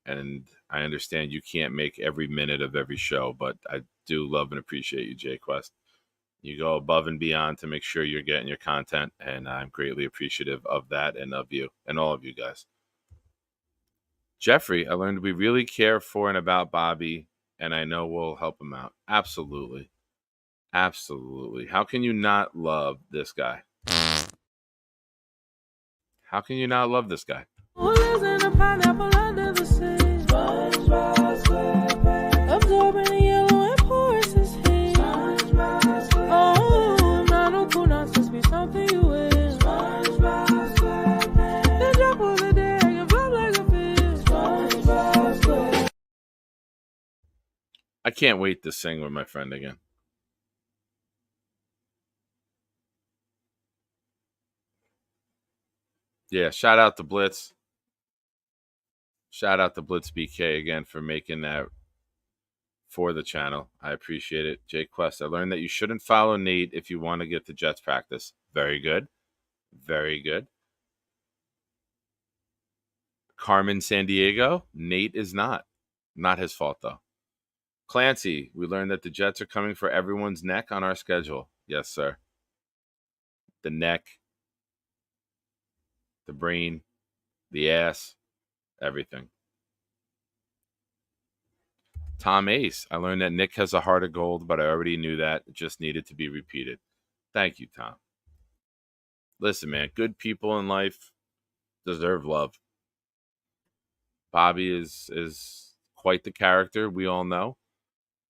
And I understand you can't make every minute of every show, but I do love and appreciate you, Jay Quest. You go above and beyond to make sure you're getting your content, and I'm greatly appreciative of that and of you and all of you guys. Jeffrey, I learned we really care for and about Bobby, and I know we'll help him out. Absolutely. Absolutely. How can you not love this guy? How can you not love this guy? Who lives in a pineapple under the sea? Absorbing the yellow and porous his heat. Oh, not no cool nonsense, be something you will. The drop of the day, you flop like a fish. I can't wait to sing with my friend again. Yeah, shout out to Blitz. Shout out to Blitz BK again for making that for the channel. I appreciate it. Jay Quest, I learned that you shouldn't follow Nate if you want to get to Jets practice. Very good. Very good. Carmen San Diego, Nate is not. Not his fault, though. Clancy, we learned that the Jets are coming for everyone's neck on our schedule. Yes, sir. The neck, the brain, the ass, everything. Tom Ace, I learned that Nick has a heart of gold, but I already knew that. It just needed to be repeated. Thank you, Tom. Listen, man, good people in life deserve love. Bobby is quite the character, we all know,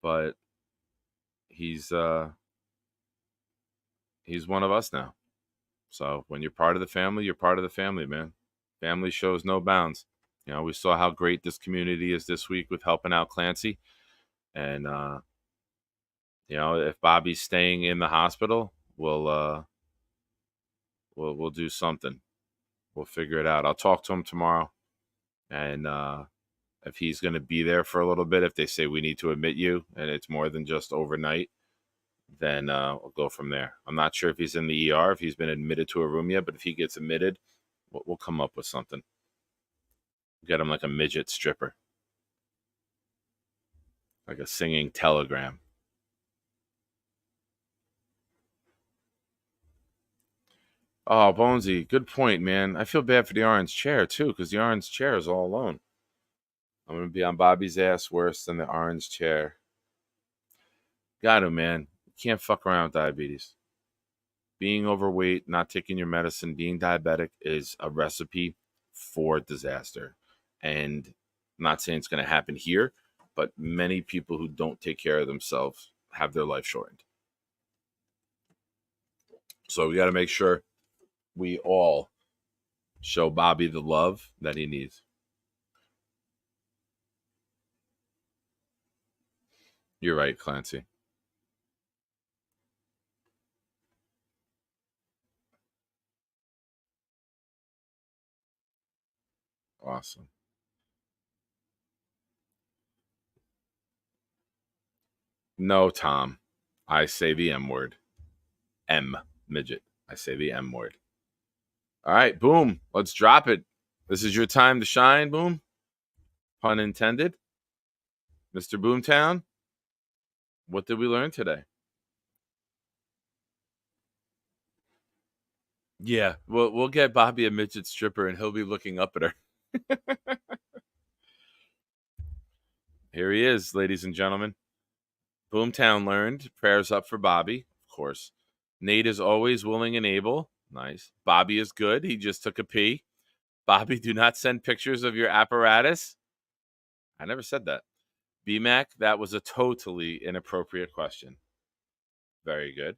but he's one of us now. So when you're part of the family, you're part of the family, man. Family shows no bounds. You know, we saw how great this community is this week with helping out Clancy. And, you know, if Bobby's staying in the hospital, we'll do something. We'll figure it out. I'll talk to him tomorrow. And if he's going to be there for a little bit, if they say we need to admit you and it's more than just overnight, then we'll go from there. I'm not sure if he's in the ER, if he's been admitted to a room yet, but if he gets admitted, we'll come up with something. Get him like a midget stripper. Like a singing telegram. Oh, Bonesy, good point, man. I feel bad for the orange chair, too, because the orange chair is all alone. I'm going to be on Bobby's ass worse than the orange chair. Got to, man. You can't fuck around with diabetes. Being overweight, not taking your medicine, being diabetic is a recipe for disaster. And I'm not saying it's going to happen here, but many people who don't take care of themselves have their life shortened. So we got to make sure we all show Bobby the love that he needs. You're right, Clancy. Awesome. No, Tom. I say the M word. M, midget. I say the M word. All right, boom. Let's drop it. This is your time to shine, boom. Pun intended. Mr. Boomtown, what did we learn today? Yeah, we'll get Bobby a midget stripper and he'll be looking up at her. Here he is, ladies and gentlemen. Boomtown learned. Prayers up for Bobby, of course. Nate is always willing and able. Nice. Bobby is good. He just took a pee. Bobby, do not send pictures of your apparatus. I never said that. BMAC, that was a totally inappropriate question. Very good.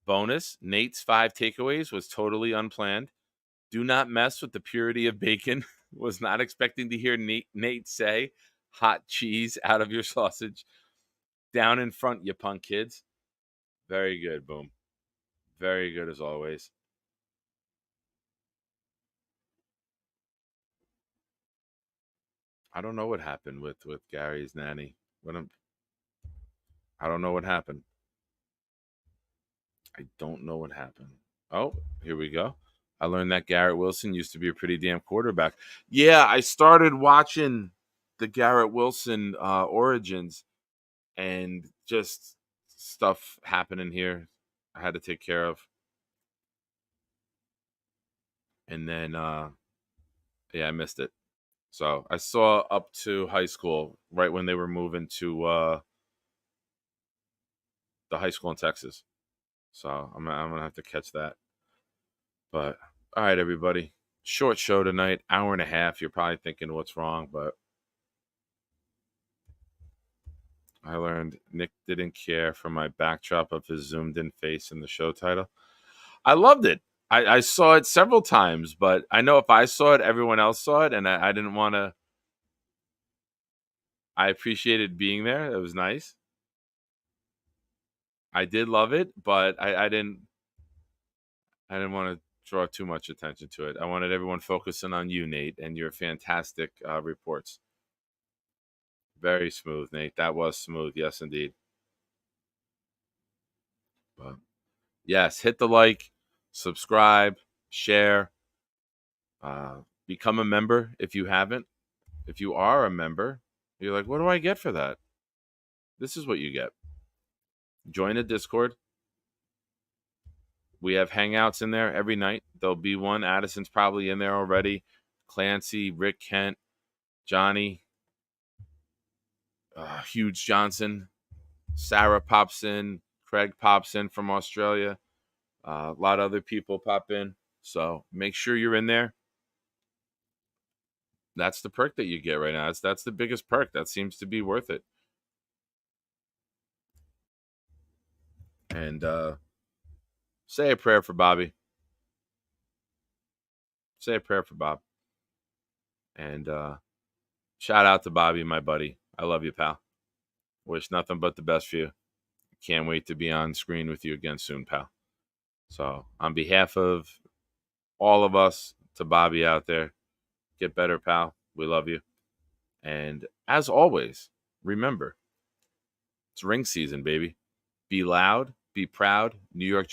Bonus, Nate's 5 takeaways was totally unplanned. Do not mess with the purity of bacon. Was not expecting to hear Nate say hot cheese out of your sausage. Down in front, you punk kids. Very good, boom. Very good as always. I don't know what happened with Gary's nanny. I don't know what happened. I don't know what happened. Oh, here we go. I learned that Garrett Wilson used to be a pretty damn quarterback. Yeah, I started watching the Garrett Wilson origins and just stuff happening here I had to take care of. And then, yeah, I missed it. So I saw up to high school right when they were moving to the high school in Texas. So I'm gonna have to catch that. But all right, everybody, short show tonight, hour and a half. You're probably thinking what's wrong, but I learned Nick didn't care for my backdrop of his zoomed in face in the show title. I loved it. I saw it several times, but I know if I saw it, everyone else saw it, and I didn't want to. I appreciated being there. It was nice. I did love it, but I didn't want to draw too much attention to it. I wanted everyone focusing on you, Nate, and your fantastic reports. Very smooth, Nate. That was smooth. Yes, indeed. But yes, hit the like, subscribe, share, become a member if you haven't. If you are a member, you're like, what do I get for that? This is what you get. Join a Discord. We have hangouts in there every night. There'll be one. Addison's probably in there already. Clancy, Rick Kent, Johnny, Huge Johnson, Sarah pops in, Craig pops in from Australia. A lot of other people pop in. So make sure you're in there. That's the perk that you get right now. That's the biggest perk. That seems to be worth it. And say a prayer for Bobby. Say a prayer for Bob. And shout out to Bobby, my buddy. I love you, pal. Wish nothing but the best for you. Can't wait to be on screen with you again soon, pal. So on behalf of all of us, to Bobby out there, get better, pal. We love you. And as always, remember, it's ring season, baby. Be loud, be proud. New York